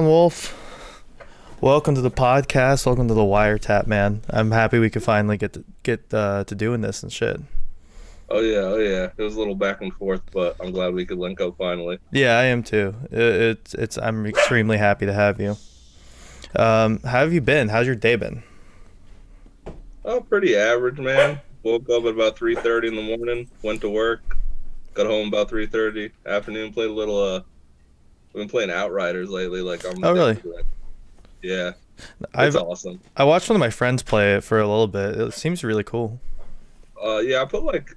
Wolf. Welcome to the podcast. Welcome to the Wiretap, man. I'm happy we could finally get to doing this and shit. Oh yeah. It was a little back and forth, but I'm glad we could link up finally. Yeah, I am too. It's I'm extremely happy to have you. How have you been? How's your day been? Oh, pretty average, man. Woke up at about 3:30 in the morning, went to work, got home about 3:30 afternoon, played a little I've been playing Outriders lately, like I'm Oh, really? addicted to it. Yeah, it's I've awesome. I watched one of my friends play it for a little bit. It seems really cool. Yeah, I put like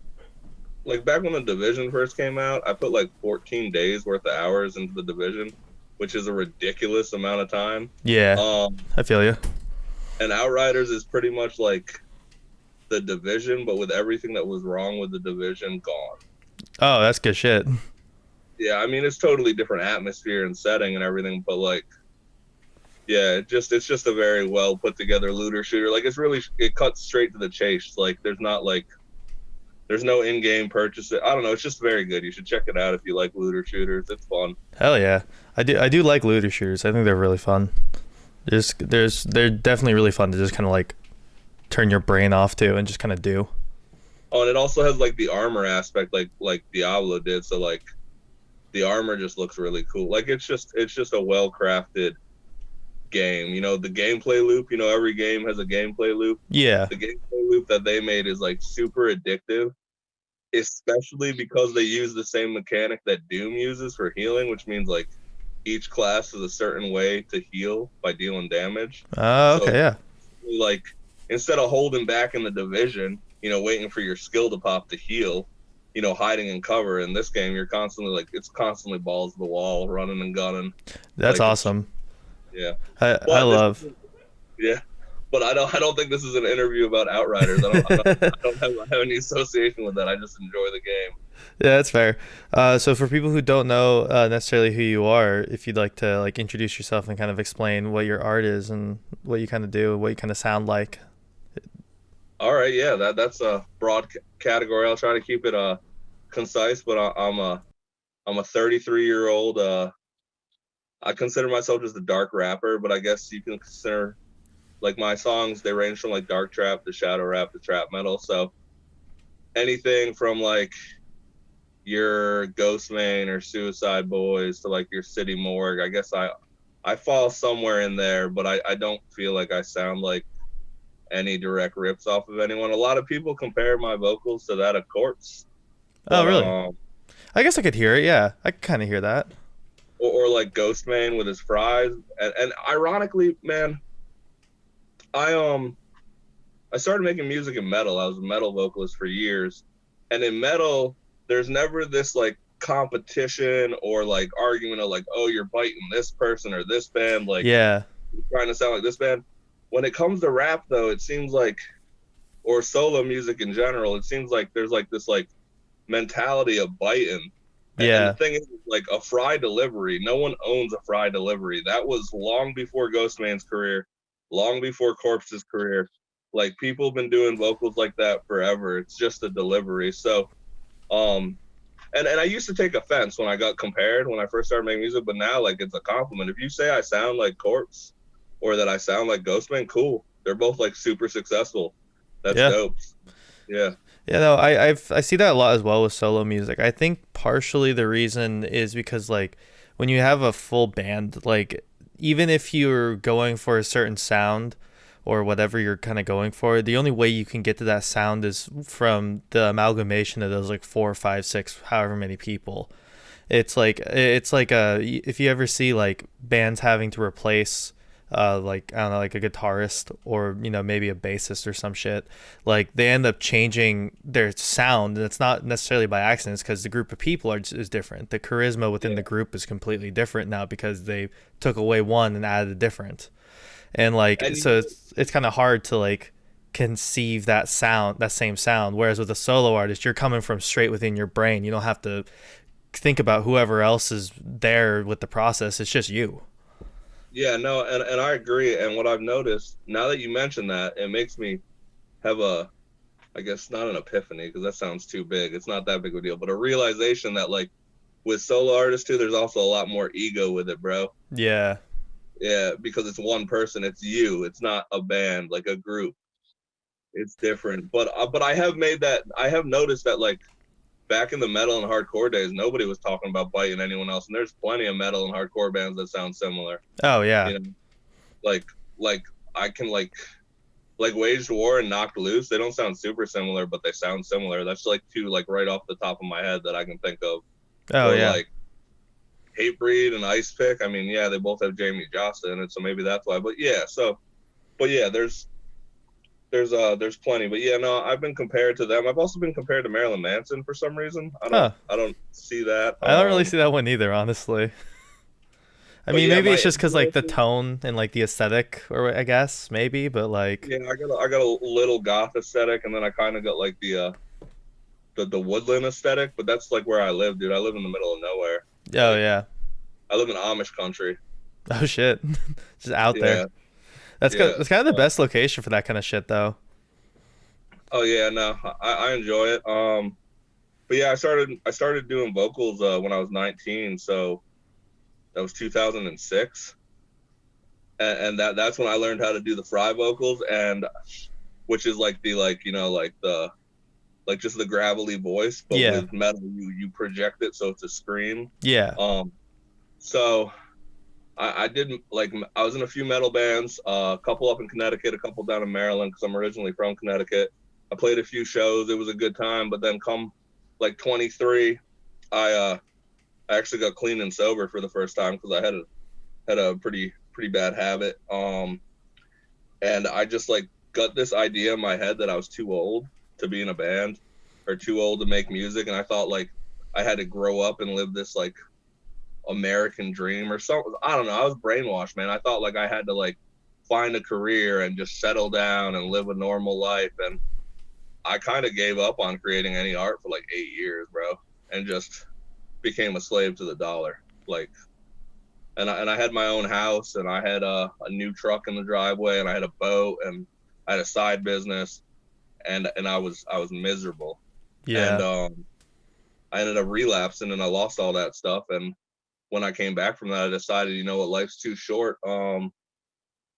back when the division first came out, I put like 14 days worth of hours into the division, which is a ridiculous amount of time. Yeah, Um, I feel you. and Outriders is pretty much like the division, but with everything that was wrong with the division gone. Oh, that's good shit. Yeah, I mean it's totally different atmosphere and setting and everything, but like yeah, it's just a very well put together looter shooter. Like it cuts straight to the chase. Like there's no in-game purchase. I don't know, it's just very good. You should check it out if you like looter shooters. It's fun. Hell yeah, I do like looter shooters. I think they're really fun. They're definitely really fun to just kind of like turn your brain off to and just kind of do. Oh, and it also has like the armor aspect like Diablo did. So like the armor just looks really cool. Like it's just a well-crafted game. The gameplay loop, every game has a gameplay loop. Yeah, The gameplay loop that they made is like super addictive, especially because they use the same mechanic that Doom uses for healing, which means like each class is a certain way to heal by dealing damage. okay, So yeah. like instead of holding back in the division, waiting for your skill to pop to heal, hiding in cover, in this game you're constantly like it's constantly balls to the wall, running and gunning. That's Like awesome. yeah. I But this love. Yeah, but I don't think this is an interview about Outriders. I don't have any association with that. I just enjoy the game. Yeah, that's fair. So for people who don't know necessarily who you are, if you'd like to like introduce yourself and kind of explain what your art is and what you kind of do, what you kind of sound like. All right, yeah, that's a broad category. I'll try to keep it concise, but I'm a 33-year-old. I consider myself just a dark rapper, but I guess you can consider like my songs. They range from like dark trap to shadow rap to trap metal. So anything from like your Ghostman or Suicide Boys to like your City Morgue. I guess I fall somewhere in there, but I don't feel like I sound like any direct rips off of anyone. A lot of people compare my vocals to that of Corpse, Oh, but really? I guess I could hear it. Yeah, I could kind of hear that. or like Ghostman with his fries. And ironically, man, I I started making music in metal. I was a metal vocalist for years. And in metal, there's never this like competition or like argument of like, oh, you're biting this person or this band, like Yeah, you're trying to sound like this band. When it comes to rap though, it seems like or solo music in general, it seems like there's like this like mentality of biting. And the yeah, thing is, like a fry delivery, no one owns a fry delivery. That was long before Ghostman's career, long before Corpse's career. Like people have been doing vocals like that forever. It's just a delivery. So, um, and I used to take offense when I got compared when I first started making music, but now like it's a compliment. If you say I sound like Corpse or that I sound like Ghostman, cool. They're both like super successful. That's yeah. dope. Yeah. Yeah, no, I see that a lot as well with solo music. I think partially the reason is because like when you have a full band, like even if you're going for a certain sound or whatever you're kind of going for, the only way you can get to that sound is from the amalgamation of those like four, five, six, however many people. It's like if you ever see like bands having to replace like I don't know, like a guitarist or maybe a bassist or some shit, like they end up changing their sound, and it's not necessarily by accident. It's because the group of people is different. The charisma within the Yeah. group is completely different now because they took away one and added a different, and like And so it's kind of hard to like conceive that same sound. Whereas with a solo artist, you're coming from straight within your brain. You don't have to think about whoever else is there with the process. It's just you. Yeah, no, and I agree. And what I've noticed now that you mention that, it makes me have I guess not an epiphany because that sounds too big. It's not that big of a deal, but a realization that like with solo artists too, there's also a lot more ego with it, bro. Yeah. Yeah, because it's one person. It's you. It's not a band, like a group. It's different. But I have made that. I have noticed that like back in the metal and hardcore days, nobody was talking about biting anyone else, and there's plenty of metal and hardcore bands that sound similar. Oh yeah. You know, like like I can like Waged War and Knocked Loose. They don't sound super similar, but they sound similar. That's like two like right off the top of my head that I can think of. Oh Or yeah. like Hatebreed and Ice Pick. I mean, yeah, they both have Jamie Josta in it, so maybe that's why. But yeah, but yeah, there's plenty. But yeah, no, I've been compared to them. I've also been compared to Marilyn Manson for some reason. Huh. I don't see that. I don't really see that one either, honestly. I But mean, yeah, maybe my it's just because like the tone and like the aesthetic, or I guess maybe, but like, yeah, I got a little goth aesthetic, and then I kind of got like the woodland aesthetic. But that's like where I live, dude. I live in the middle of nowhere. oh Like yeah, I live in Amish country. oh shit, just out there. Yeah, That's yeah. that's kind of the best location for that kind of shit, though. Oh yeah, no, I enjoy it. But yeah, I started doing vocals when I was 19, so that was 2006, and that's when I learned how to do the fry vocals, and which is like the like you know like the like just the gravelly voice, but Yeah, with metal you project it so it's a scream. yeah, So I didn't like I was in a few metal bands, a couple up in Connecticut, a couple down in Maryland because I'm originally from Connecticut. I played a few shows. It was a good time, but then come like 23, I actually got clean and sober for the first time because I had a pretty bad habit. And I just like got this idea in my head that I was too old to be in a band or too old to make music, and I thought like I had to grow up and live this like American dream or something. I don't know. I was brainwashed, man. I thought like I had to like find a career and just settle down and live a normal life, and I kind of gave up on creating any art for like 8 years, bro, and just became a slave to the dollar. Like, and I had my own house, and I had a new truck in the driveway, and I had a boat, and I had a side business, and I was miserable, and yeah, I ended up relapsing, and I lost all that stuff. And when I came back from that, I decided, you know what, life's too short, and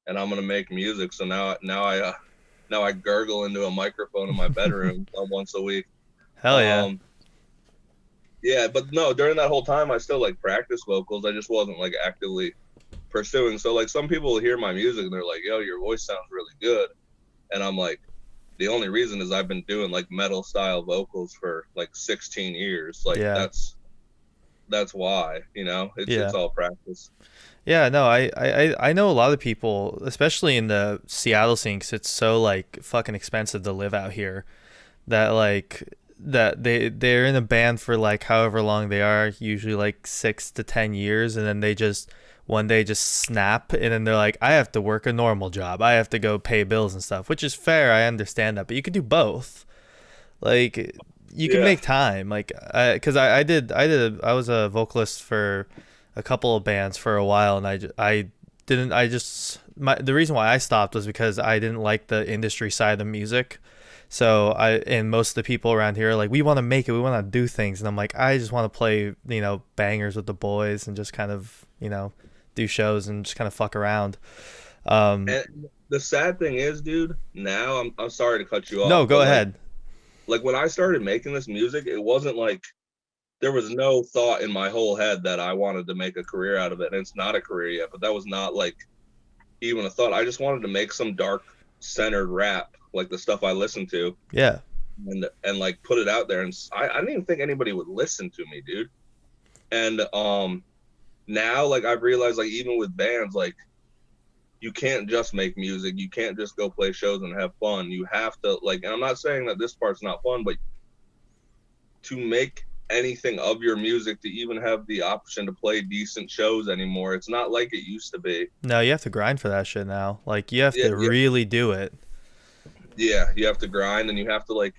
I'm gonna make music. So now I gurgle into a microphone in my bedroom once a week. hell yeah, Um, yeah, but no, during that whole time, I still like practice vocals. I just wasn't like actively pursuing. So like some people hear my music and they're like, "Yo, your voice sounds really good," and I'm like, the only reason is I've been doing like metal style vocals for like 16 years. Like yeah, that's why, you know, yeah. it's all practice. Yeah, no, I know a lot of people, especially in the Seattle scene, 'cause it's so like fucking expensive to live out here. That like that they're in a band for like however long they are, usually like 6 to 10 years, and then they just one day just snap, and then they're like, I have to work a normal job. I have to go pay bills and stuff, which is fair. I understand that, but you could do both. Like you can Yeah. make time. Like because I was a vocalist for a couple of bands for a while, and I didn't I just my the reason why I stopped was because I didn't like the industry side of music. So and most of the people around here are like, we want to make it, we want to do things, and I'm like, I just want to play bangers with the boys and just kind of do shows and just kind of fuck around. And the sad thing is, dude, now I'm sorry to cut you No, off, go but ahead. like when I started making this music, it wasn't like there was no thought in my whole head that I wanted to make a career out of it. And it's not a career yet, but that was not like even a thought. I just wanted to make some dark centered rap, like the stuff I listened to, Yeah, and like put it out there. And I didn't even think anybody would listen to me, dude. And now like I've realized like even with bands, like you can't just make music. You can't just go play shows and have fun. You have to like, and I'm not saying that this part's not fun, but to make anything of your music, to even have the option to play decent shows anymore, it's not like it used to be. no, you have to grind for that shit now. Like you have Yeah, to yeah, really do it. yeah. You have to grind, and you have to like,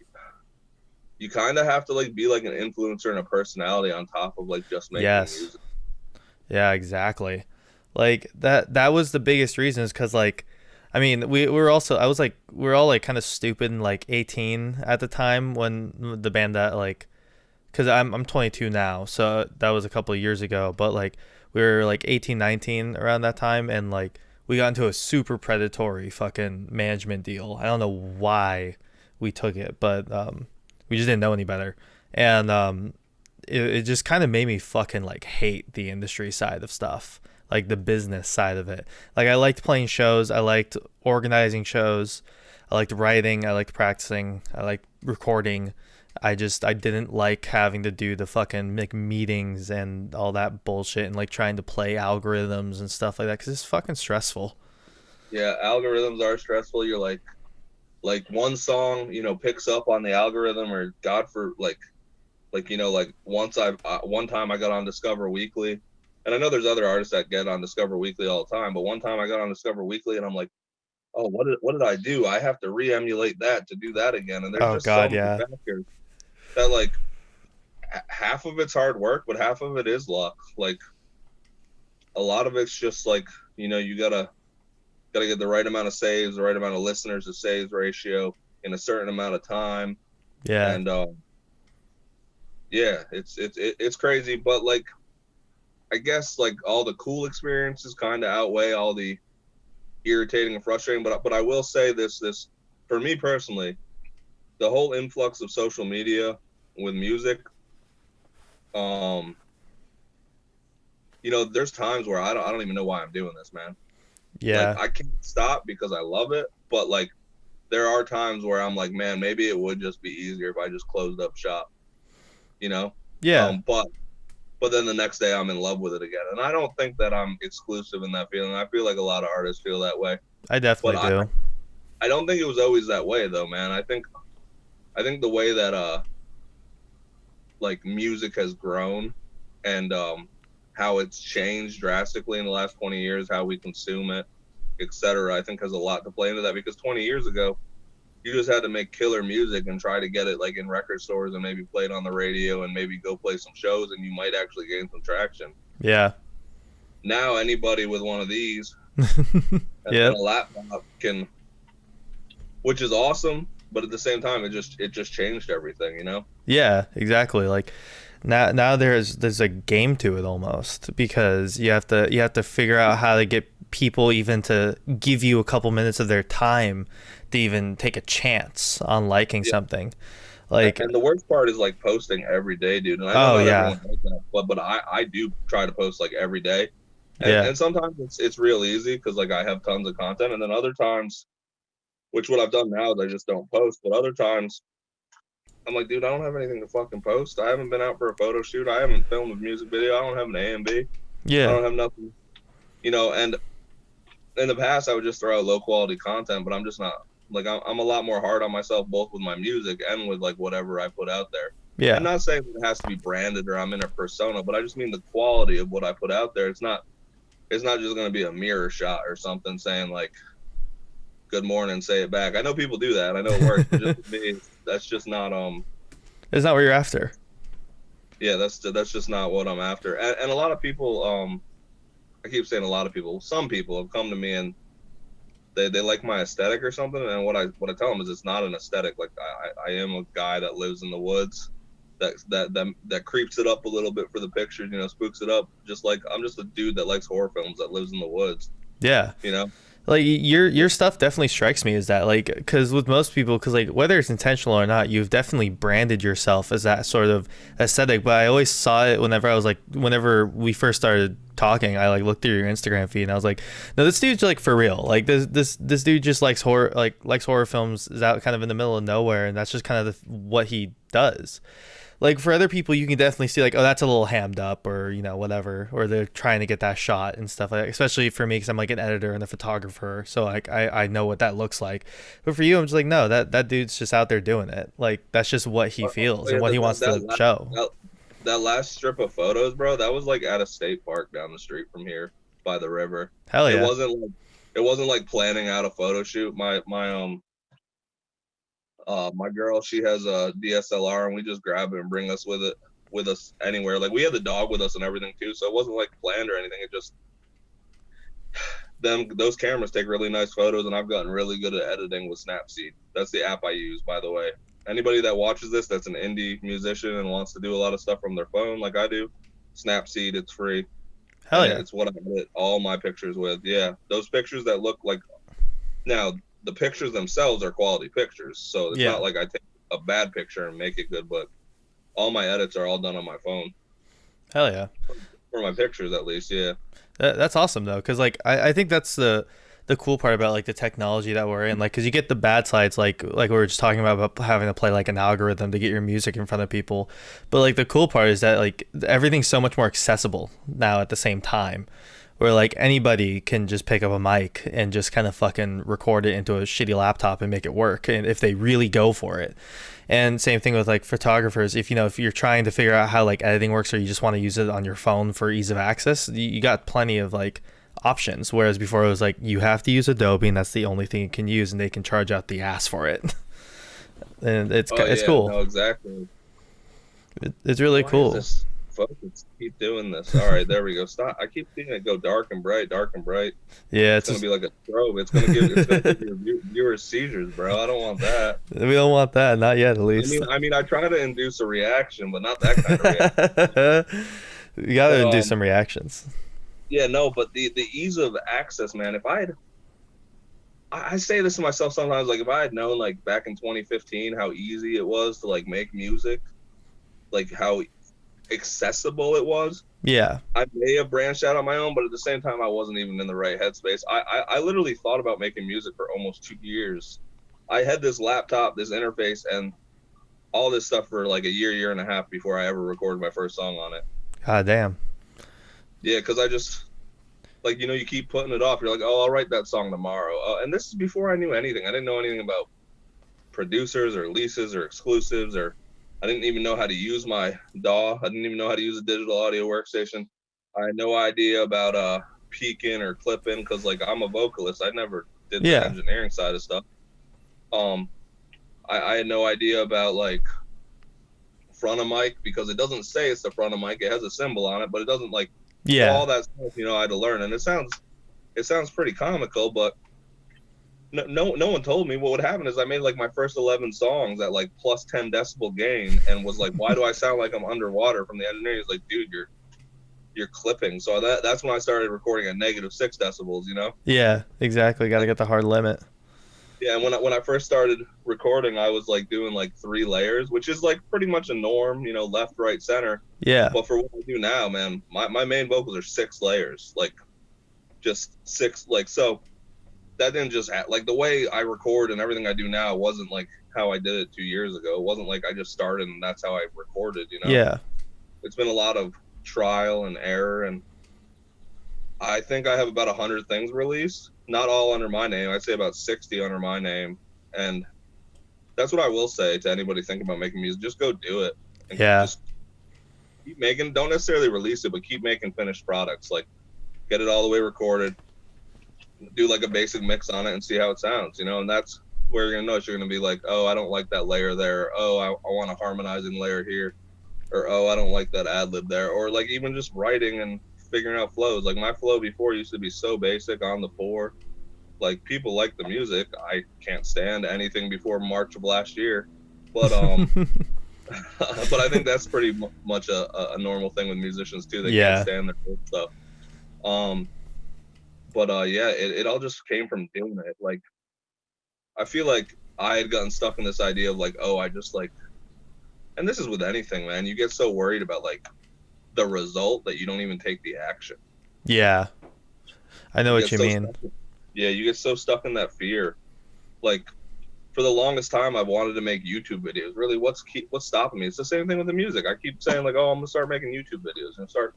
you kind of have to like be like an influencer and a personality on top of like just making Yes. music. Yeah, exactly. Like that was the biggest reason is because like I mean we were also I was like we were all like kind of stupid and like 18 at the time when the band that like because I'm 22 now, so that was a couple of years ago, but like We were like 18, 19 around that time, and like we got into a super predatory fucking management deal. I don't know why we took it, but we just didn't know any better. And it just kind of made me fucking like hate the industry side of stuff, like the business side of it. Like I liked playing shows, I liked organizing shows, I liked writing, I liked practicing, I liked recording. I didn't like having to do the fucking like meetings and all that bullshit and like trying to play algorithms and stuff like that because it's fucking stressful. Yeah, algorithms are stressful. You're like one song, picks up on the algorithm, or God for like one time I got on Discover Weekly, and I know there's other artists that get on Discover Weekly all the time, but one time I got on Discover Weekly and I'm like, oh, what did I do? I have to re-emulate that to do that again, and there's Oh just so god, many yeah. factors that like half of it's hard work, but half of it is luck. Like a lot of it's just like you gotta get the right amount of saves, the right amount of listeners to saves ratio in a certain amount of time, Yeah. and yeah, it's crazy, but like I guess like all the cool experiences kind of outweigh all the irritating and frustrating. But I will say this for me personally, the whole influx of social media with music, um, there's times where I don't even know why I'm doing this, man. Like Yeah. I can't stop because I love it, but like there are times where I'm like, man, maybe it would just be easier if I just closed up shop, you know. Yeah. But then the next day I'm in love with it again, and I don't think that I'm exclusive in that feeling. I feel like a lot of artists feel that way, I but definitely I do. I don't think it was always that way though, man. I think the way that like music has grown, and how it's changed drastically in the last 20 years, how we consume it, etc. I think has a lot to play into that, because 20 years ago you just had to make killer music and try to get it like in record stores and maybe play it on the radio and maybe go play some shows and you might actually gain some traction. Yeah. Now anybody with one of these and Yep. a laptop can, which is awesome, but at the same time it just changed everything. Yeah, exactly. Like now there's a game to it almost because you have to figure out how to get people even to give you a couple minutes of their time to even take a chance on liking Yeah. something. Like, And the worst part is like posting every day, dude. And I know oh not yeah. everyone does that, but I do try to post like every day. And Yeah. and sometimes it's real easy because like I have tons of content, and then other times, which what I've done now is I just don't post. But other times I'm like, dude, I don't have anything to fucking post. I haven't been out for a photo shoot. I haven't filmed a music video. I don't have an A and B. I Yeah. don't have nothing. And in the past I would just throw out low quality content, but I'm just not. Like I'm a lot more hard on myself, both with my music and with like whatever I put out there. And Yeah. not saying that it has to be branded or I'm in a persona, but I just mean the quality of what I put out there. It's not just going to be a mirror shot or something saying like good morning, say it back. I know people do that. I know it works, but just to me, that's just not It's not what you're after. yeah, that's just not what I'm after. And a lot of people, I keep saying a lot of people, some people have come to me and they like my aesthetic or something, and what I tell them is it's not an aesthetic. Like I am a guy that lives in the woods, that creeps it up a little bit for the pictures, spooks it up. Just like I'm just a dude that likes horror films that lives in the woods, Yeah. you know. Like your stuff definitely strikes me as that, like, because with most people, because like whether it's intentional or not, you've definitely branded yourself as that sort of aesthetic. But I always saw it whenever we first started talking, I like looked through your Instagram feed and I was like, no, this dude's like for real. Like this dude just likes horror, like likes horror films, is out kind of in the middle of nowhere, and that's just kind of what he does. Like for other people, you can definitely see like, oh, that's a little hammed up, or whatever, or they're trying to get that shot and stuff like that. Especially for me, because I'm like an editor and a photographer, so like I know what that looks like. But for you, I'm just like, no, that dude's just out there doing it. Like that's just what he feels Yeah, and what he wants to show. that last strip of photos, bro, that was like at a state park down the street from here by the river. Hell It yeah. wasn't like planning out a photo shoot. My girl, she has a DSLR, and we just grab it and bring us with us anywhere. Like we had the dog with us and everything too, so it wasn't like planned or anything. It just those cameras take really nice photos, and I've gotten really good at editing with Snapseed. That's the app I use, by the way. Anybody that watches this that's an indie musician and wants to do a lot of stuff from their phone like I do, Snapseed, it's free. Hell and yeah. it's what I edit all my pictures with. Yeah, those pictures that look like, now the pictures themselves are quality pictures, so it's Yeah. not like I take a bad picture and make it good, but all my edits are all done on my phone Hell yeah. for my pictures at least. Yeah. That's awesome though, because like I think that's the cool part about like the technology that we're in, like because you get the bad sides, like we were just talking about having to play like an algorithm to get your music in front of people, but like the cool part is that like everything's so much more accessible now at the same time, where like anybody can just pick up a mic and just kind of fucking record it into a shitty laptop and make it work, and if they really go for it. And same thing with like photographers. If you know, if you're trying to figure out how like editing works, or you just want to use it on your phone for ease of access, you got plenty of like options. Whereas before it was like you have to use Adobe, and that's the only thing you can use, and they can charge out the ass for it. And Oh it's yeah, cool. no, exactly. It's really Why is cool. this focus keep doing this? All right, there we go. Stop. I keep seeing it go dark and bright, dark and bright. Yeah, It's it's gonna just be like a strobe. It's gonna give your viewers seizures, bro. I don't want that. we don't want that, not yet at I least. mean, I try to induce a reaction, but not that kind of reaction. You gotta But do some reactions. yeah, no, but the ease of access, man. If I say this to myself sometimes, like if I had known like back in 2015 how easy it was to like make music, like how accessible it was, Yeah. I may have branched out on my own, but at the same time, I wasn't even in the right headspace. I literally thought about making music for almost 2 years. I had this laptop, this interface, and all this stuff for like a year and a half before I ever recorded my first song on it. God damn. Yeah, because I just, like, you know, you keep putting it off. You're like, oh, I'll write that song tomorrow. And this is before I knew anything. I didn't know anything about producers or leases or exclusives, or I didn't even know how to use my DAW. I didn't even know how to use a digital audio workstation. I had no idea about peaking or clipping because, like, I'm a vocalist. I never did the Yeah. engineering side of stuff. I had no idea about like front of mic because it doesn't say it's the front of mic. It has a symbol on it, but it doesn't like all Yeah. that stuff. You know, I had to learn, and it sounds pretty comical, but no one told me what would happen is I made like my first 11 songs at like plus 10 decibel gain and was like, why do I sound like I'm underwater from the engineer? He's like, dude, you're clipping. So that's when I started recording at -6 decibels, you know? Yeah, exactly. Got to get the hard limit. Yeah, and when I first started recording, I was like doing like 3 layers, which is like pretty much a norm, you know, left, right, center. Yeah. But for what I do now, man, my main vocals are 6 layers, like just 6, like, so that didn't just like the way I record and everything I do now wasn't like how I did it 2 years ago. It wasn't like I just started and that's how I recorded, you know? Yeah. It's been a lot of trial and error, and I think I have about 100 things released, not all under my name. I'd say about 60 under my name. And that's what I will say to anybody thinking about making music. Just go do it. And Yeah. just keep making, don't necessarily release it, but keep making finished products. Like get it all the way recorded, do like a basic mix on it and see how it sounds, you know? And that's where you're going to know. You're going to be like, oh, I don't like that layer there. Oh, I want a harmonizing layer here. Or, oh, I don't like that ad lib there. Or like even just writing and figuring out flows. Like my flow before used to be so basic on the 4. Like people like the music. I can't stand anything before March of last year. But but I think that's pretty much a normal thing with musicians too. They Yeah. can't stand their old stuff. Yeah, it all just came from doing it. Like I feel like I had gotten stuck in this idea of like, oh, I just like, and this is with anything, man. You get so worried about like the result that you don't even take the action. Yeah. I know what you mean. Yeah, you get so stuck in that fear. Like for the longest time, I've wanted to make YouTube videos. Really, what's stopping me? It's the same thing with the music. I keep saying like, oh, I'm gonna start making YouTube videos and start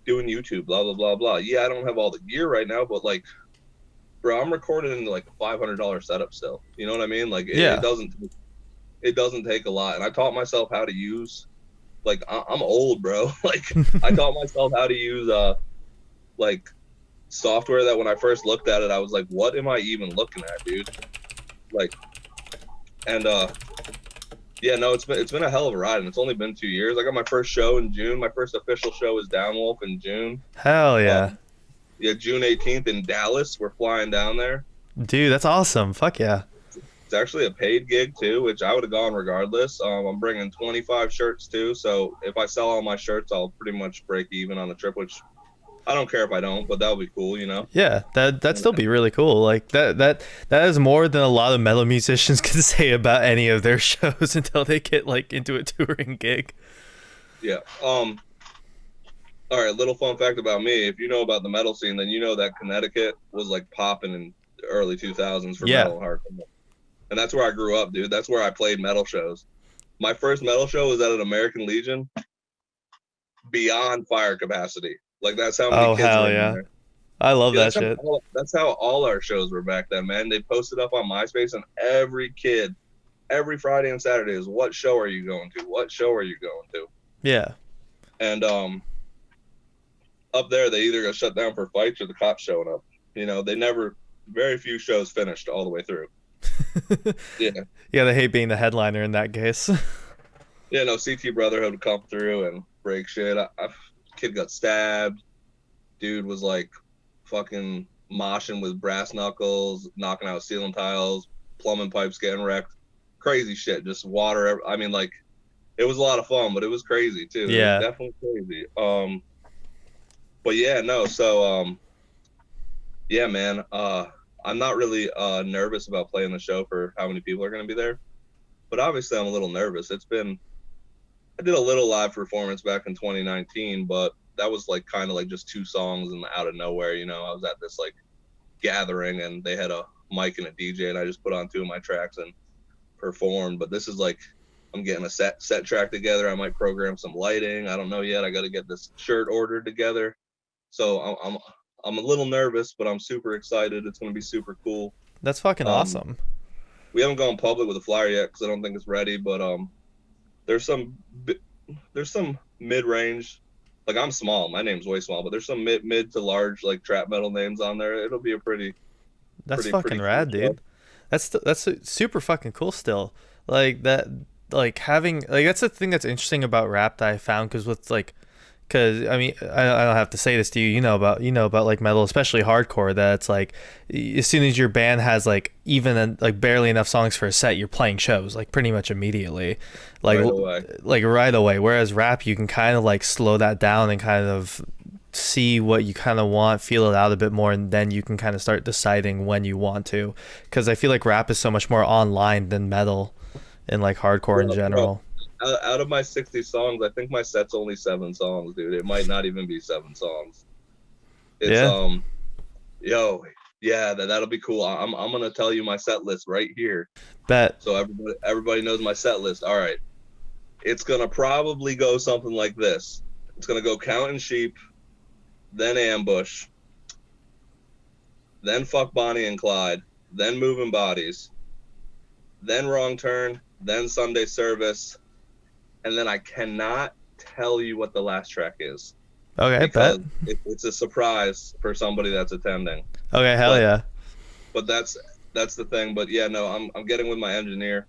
doing YouTube, blah blah blah blah. Yeah, I don't have all the gear right now, but like, bro, I'm recording in like a $500 setup still. You know what I mean? Like, it doesn't take a lot. And I taught myself how to use, like, I'm old, bro. Like, I taught myself how to use like software that when I first looked at it, I was like, what am I even looking at, dude? Like, and yeah, no, it's been a hell of a ride, and it's only been 2 years. I got my first show in June. My first official show is DownWxlf in June. Hell yeah. Yeah, June 18th in Dallas. We're flying down there. Dude, that's awesome. Fuck yeah. It's actually a paid gig too, which I would have gone regardless. I'm bringing 25 shirts too, so if I sell all my shirts, I'll pretty much break even on the trip, which I don't care if I don't, but that would be cool, you know. Yeah, that'd still be really cool. Like that is more than a lot of metal musicians can say about any of their shows until they get like into a touring gig. Yeah. All right, little fun fact about me. If you know about the metal scene, then you know that Connecticut was like popping in the early 2000s for Yeah. metal and hardcore. And that's where I grew up, dude. That's where I played metal shows. My first metal show was at an American Legion beyond fire capacity. Like that's how many Oh kids were hell in yeah. there. I love Yeah, that shit. that's how all our shows were back then, man. They posted up on MySpace, and every kid, every Friday and Saturday is, what show are you going to? What show are you going to? Yeah. And up there, they either got shut down for fights or the cops showing up. You know, very few shows finished all the way through. Yeah. Yeah, they hate being the headliner in that case. Yeah, no, CT Brotherhood would come through and break shit. Kid got stabbed. Dude was like fucking moshing with brass knuckles, knocking out ceiling tiles, plumbing pipes getting wrecked. Crazy shit. Just water. I mean, like, it was a lot of fun, but it was crazy too. Yeah. It was definitely crazy. But yeah, no, so yeah, man. I'm not really nervous about playing the show for how many people are gonna be there. But obviously I'm a little nervous. I did a little live performance back in 2019, but that was like kind of like just 2 songs and out of nowhere, you know. I was at this like gathering and they had a mic and a DJ and I just put on 2 of my tracks and performed. But this is like, I'm getting a set track together. I might program some lighting. I don't know yet. I got to get this shirt ordered together. So I'm a little nervous, but I'm super excited. It's going to be super cool. That's fucking awesome. We haven't gone public with a flyer yet because I don't think it's ready, but there's some mid-range, like, I'm small, my name's way small, but there's some mid to large like trap metal names on there. It'll be a That's fucking rad, cool dude. That's super fucking cool still. Like that, like having, like, that's the thing that's interesting about rap that I found, because with like, because I mean, I don't have to say this to you. You know about like metal, especially hardcore. That it's like, as soon as your band has like even like barely enough songs for a set, you're playing shows like pretty much immediately, like right away. Whereas rap, you can kind of like slow that down and kind of see what you kind of want, feel it out a bit more, and then you can kind of start deciding when you want to. Because I feel like rap is so much more online than metal and like hardcore in general. Out of my 60 songs, I think my set's only 7 songs, dude. It might not even be 7 songs. It's yeah, that'll be cool. I'm gonna tell you my set list right here. Bet. So everybody knows my set list. All right. It's gonna probably go something like this. It's gonna go Counting Sheep, then Ambush, then Fuck Bonnie and Clyde, then Moving Bodies, then Wrong Turn, then Sunday Service, and then I cannot tell you what the last track is. Okay, bet. It's a surprise for somebody that's attending. Okay, hell yeah. But that's the thing. But yeah, no, I'm getting with my engineer.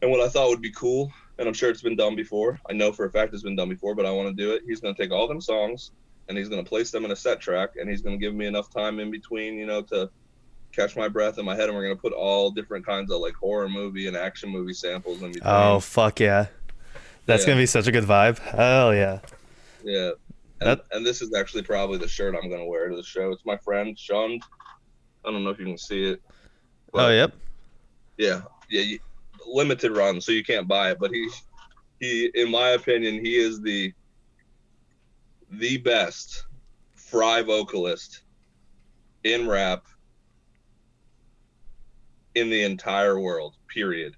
And what I thought would be cool, and I'm sure it's been done before. I know for a fact it's been done before, but I want to do it. He's going to take all them songs, and he's going to place them in a set track, and he's going to give me enough time in between, you know, to catch my breath in my head, and we're going to put all different kinds of like horror movie and action movie samples in between. Oh, fuck yeah. That's going to be such a good vibe. Hell yeah. Yeah. And this is actually probably the shirt I'm going to wear to the show. It's my friend, Sean. I don't know if you can see it. Oh, yep. Yeah. Limited run, so you can't buy it. But he, in my opinion, he is the best fry vocalist in rap in the entire world, period.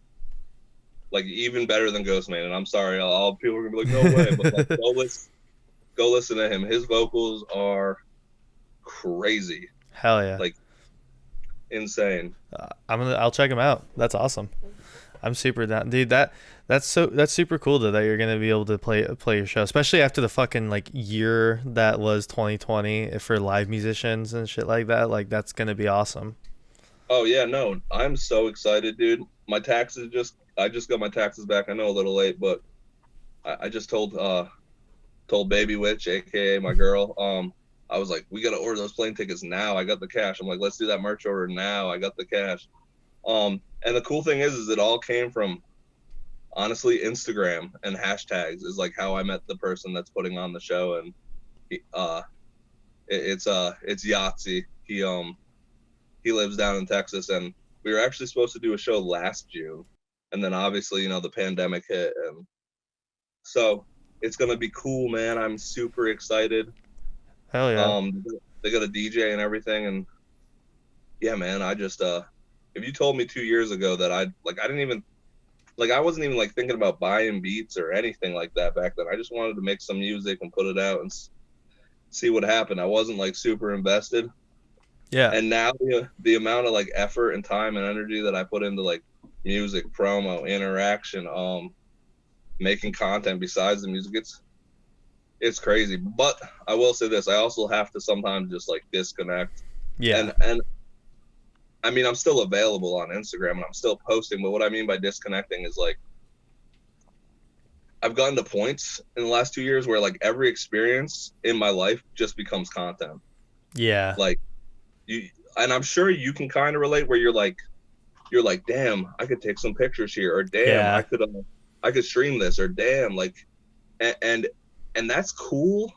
Like, even better than Ghostman. And I'm sorry, all people are going to be like, no way. But like, go listen to him. His vocals are crazy. Hell yeah. Like, insane. I'll check him out. That's awesome. I'm super down, dude. That's super cool that you're gonna be able to play your show, especially after the fucking like year that was 2020 for live musicians and shit like that. Like, that's gonna be awesome. Oh yeah, no, I'm so excited, dude. I just got my taxes back. I know a little late, but I just told Baby Witch, aka my girl, I was like, we gotta order those plane tickets now. I got the cash. I'm like, let's do that merch order now. I got the cash. And the cool thing is it all came from, honestly, Instagram and hashtags is like how I met the person that's putting on the show. And It's Yahtzee. He lives down in Texas, and we were actually supposed to do a show last June, and then obviously the pandemic hit, and so it's gonna be cool, man. I'm super excited. Hell yeah. They got a DJ and everything, and yeah, man. I just if you told me 2 years ago that I didn't even I wasn't even like thinking about buying beats or anything like that back then. I just wanted to make some music and put it out and see what happened. I wasn't like super invested. Yeah. And now the amount of like effort and time and energy that I put into like music, promo, interaction, making content besides the music, it's crazy. But I will say this, I also have to sometimes just like disconnect. Yeah. And I mean, I'm still available on Instagram and I'm still posting, but what I mean by disconnecting is like I've gotten to points in the last 2 years where like every experience in my life just becomes content. Yeah. Like and I'm sure you can kind of relate where you're like, damn, I could take some pictures here, or damn, Yeah. I could stream this, or damn, like, and that's cool.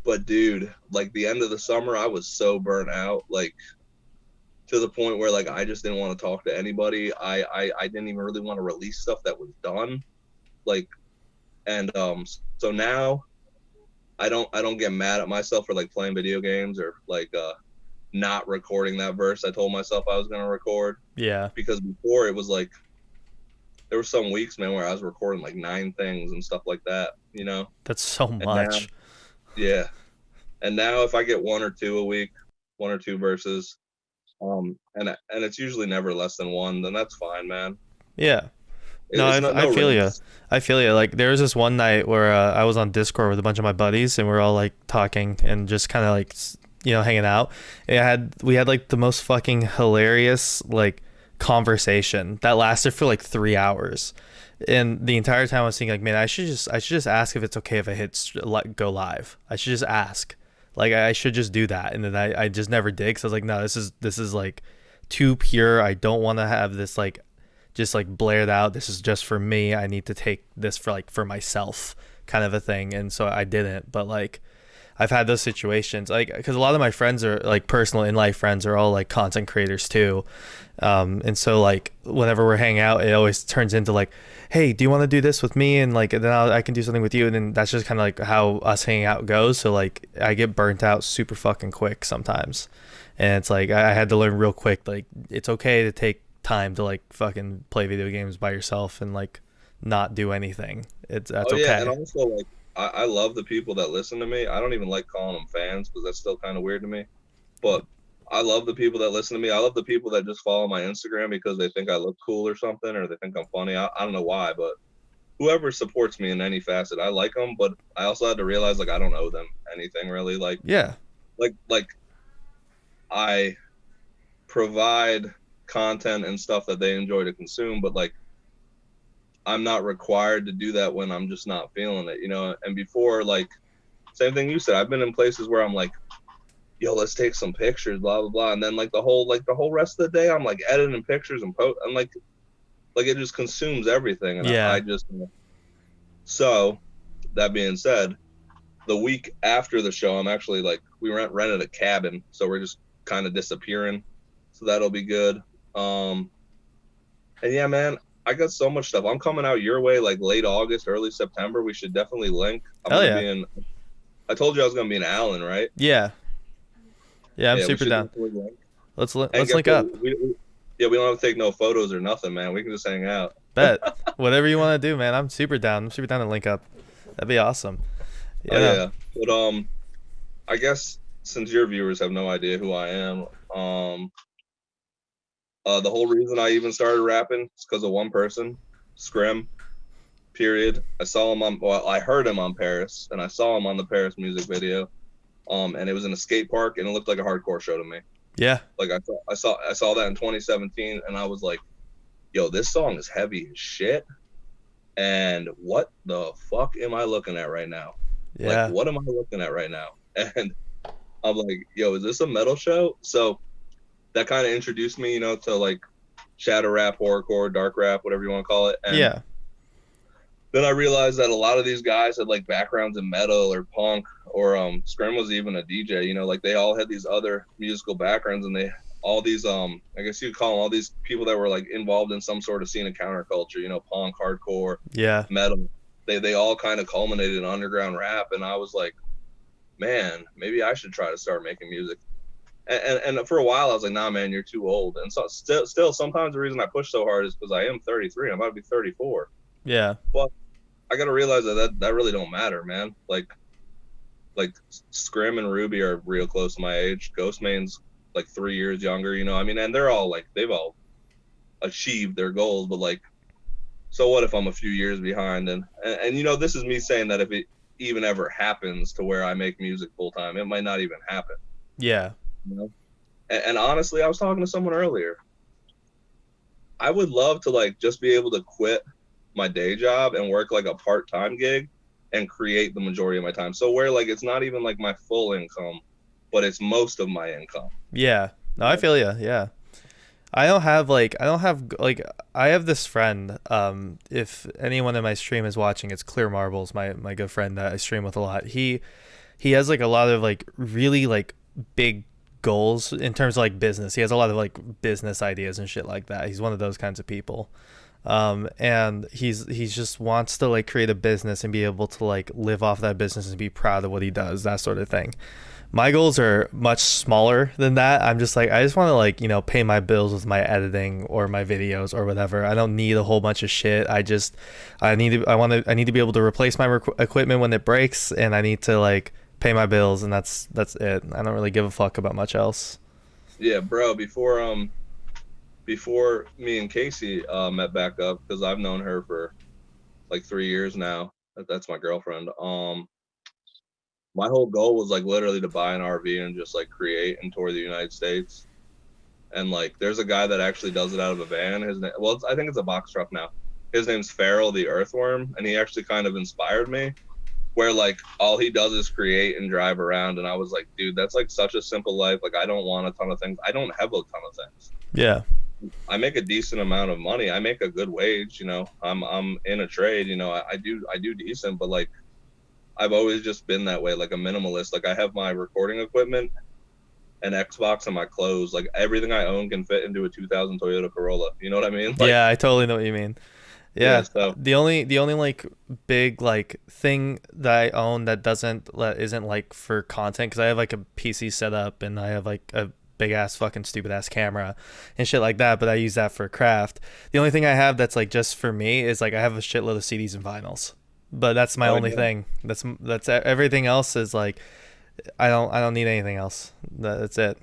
But dude, like the end of the summer, I was so burnt out, like to the point where like I just didn't want to talk to anybody. I didn't even really want to release stuff that was done, like, and so now I don't get mad at myself for like playing video games or like not recording that verse I told myself I was gonna record. Yeah. Because before it was like there were some weeks, man, where I was recording like 9 things and stuff like that, That's so And much. now, yeah. And now if I get 1 or 2 a week, 1 or 2 verses, and it's usually never less than 1, then that's fine, man. Yeah. No, It's not I no feel you. race. I feel you. Like there was this one night where I was on Discord with a bunch of my buddies and we are all like talking and just kind of like hanging out. And we had like the most fucking hilarious like conversation that lasted for like 3 hours. And the entire time I was thinking like, man, I should just ask if it's okay if I hit go live. I should just ask. Like I should just do that. And then I just never did because I was like, no, this is like too pure. I don't want to have this like just like blared out. This is just for me. I need to take this for myself kind of a thing. And so I didn't. But like I've had those situations like because a lot of my friends are like personal in life friends are all like content creators too. And so like whenever we're hanging out, it always turns into like, hey, do you want to do this with me? And like then I can do something with you. And then that's just kind of like how us hanging out goes. So like I get burnt out super fucking quick sometimes. And it's like I had to learn real quick like it's okay to take time to like fucking play video games by yourself and like not do anything. That's Oh yeah, and okay. also like I love the people that listen to me. I don't even like calling them fans because that's still kind of weird to me. But I love the people that listen to me. I love the people that just follow my Instagram because they think I look cool or something, or they think I'm funny. I don't know why, but whoever supports me in any facet, I like them. But I also had to realize like I don't owe them anything really. Yeah. Like I provide content and stuff that they enjoy to consume, but like I'm not required to do that when I'm just not feeling it, And before, like, same thing you said, I've been in places where I'm like, yo, let's take some pictures, blah blah blah, and then like the whole rest of the day, I'm like editing pictures and post, and like it just consumes everything, and Yeah. I just. So, that being said, the week after the show, I'm actually like we rented a cabin, so we're just kind of disappearing, so that'll be good. And yeah, man. I got so much stuff. I'm coming out your way like late August, early September. We should definitely link. I'm Hell gonna yeah. be in. I told you I was gonna be in Allen, right? Yeah. Yeah, I'm Yeah, we super should down. definitely link. And Let's guess link what? up. Yeah, we don't have to take no photos or nothing, man. We can just hang out. Bet. Whatever you want to do, man. I'm super down. I'm super down to link up. That'd be awesome. Oh Yeah. yeah, but I guess since your viewers have no idea who I am, the whole reason I even started rapping is because of one person, Scrim. Period. I heard him on Paris, and I saw him on the Paris music video. And it was in a skate park, and it looked like a hardcore show to me. Yeah. Like I saw that in 2017, and I was like, yo, this song is heavy as shit. And what the fuck am I looking at right now? Yeah. Like, what am I looking at right now? And I'm like, yo, is this a metal show? So that kind of introduced me, to like shadow rap, horrorcore, dark rap, whatever you want to call it. And Yeah. then I realized that a lot of these guys had like backgrounds in metal or punk or Scrim was even a DJ, you know, like they all had these other musical backgrounds and they all these I guess you'd call them all these people that were like involved in some sort of scene of counterculture, you know, punk, hardcore, Yeah. metal. They all kind of culminated in underground rap and I was like, man, maybe I should try to start making music. And for a while I was like, nah man, you're too old. And so still sometimes the reason I push so hard is because I am 33. I'm about to be 34. Yeah. But I gotta realize that really don't matter, man. Like Scrim and Ruby are real close to my age. Ghostman's like 3 years younger, you know. I mean, and they're all like they've all achieved their goals, but like, so what if I'm a few years behind? And you know, this is me saying that if it even ever happens to where I make music full time, it might not even happen. Yeah. You know? And honestly, I was talking to someone earlier. I would love to like just be able to quit my day job and work like a part-time gig and create the majority of my time. So where like it's not even like my full income, but it's most of my income. Yeah. No, I feel you. Yeah. I have this friend. If anyone in my stream is watching, it's Clear Marbles, my good friend that I stream with a lot. He has like a lot of like really like big goals in terms of like business. He has a lot of like business ideas and shit like that. He's one of those kinds of people. And he's just wants to like create a business and be able to like live off that business and be proud of what he does, that sort of thing. My goals are much smaller than that. I'm just like, I just want to like, you know, pay my bills with my editing or my videos or whatever. I don't need a whole bunch of shit. I need to be able to replace my equipment when it breaks, and I need to like pay my bills, and that's it. I don't really give a fuck about much else. Yeah, bro, before me and Casey met back up, because I've known her for like 3 years now. That's my girlfriend. My whole goal was like literally to buy an RV and just like create and tour the United States. And like, there's a guy that actually does it out of a van. His name, well, I think it's a box truck now. His name's Farrell the Earthworm, and he actually kind of inspired me. Where like all he does is create and drive around, and I was like, dude, that's like such a simple life. Like I don't want a ton of things. I don't have a ton of things. Yeah. I make a decent amount of money. I make a good wage. You know, I'm in a trade. You know, I do decent, but like I've always just been that way, like a minimalist. Like I have my recording equipment, an Xbox, and my clothes. Like everything I own can fit into a 2000 Toyota Corolla. You know what I mean? Like, Yeah, I totally know what you mean. yeah. Yeah, So the only like big like thing that I own that isn't like for content, because I have like a PC setup and I have like a big ass fucking stupid ass camera and shit like that, but I use that for craft. The only thing I have that's like just for me is like I have a shitload of CDs and vinyls, but that's my oh only yeah, thing. That's everything else is like I don't need anything else. That's it.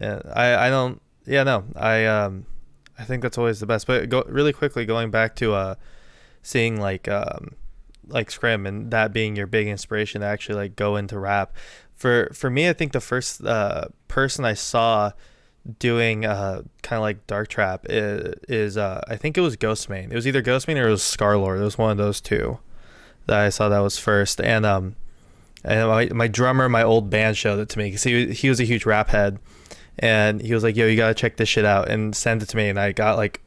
Yeah, I don't. Yeah, no, I think that's always the best. But really quickly going back to seeing like Scrim and that being your big inspiration to actually like go into rap. For me, I think the first person I saw doing kind of like dark trap is I think it was Ghostmane. It was either Ghostmane or it was Scarlord. It was one of those two that I saw that was first. And my drummer, my old band showed it to me because he was a huge rap head, and he was like, "Yo, you gotta check this shit out," and send it to me. And I got like,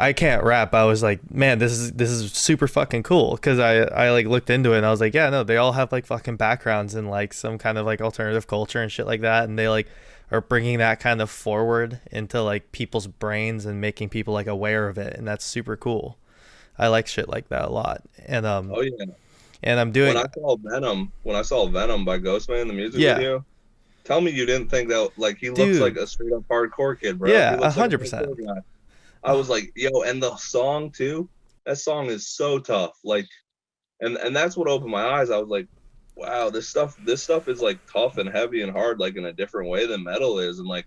I can't rap. I was like, man, this is super fucking cool, because I like looked into it and I was like, yeah, no, they all have like fucking backgrounds in like some kind of like alternative culture and shit like that, and they like are bringing that kind of forward into like people's brains and making people like aware of it, and that's super cool. I like shit like that a lot, oh yeah. and I'm doing When I saw Venom by Ghostman in the music yeah, video, tell me you didn't think that like he looks like dude, a straight up hardcore kid, bro. He yeah, a looks like a hundred hardcore percent. guy. I was like, yo, and the song too. That song is so tough. Like, and that's what opened my eyes. I was like, wow, this stuff is like tough and heavy and hard, like in a different way than metal is, and like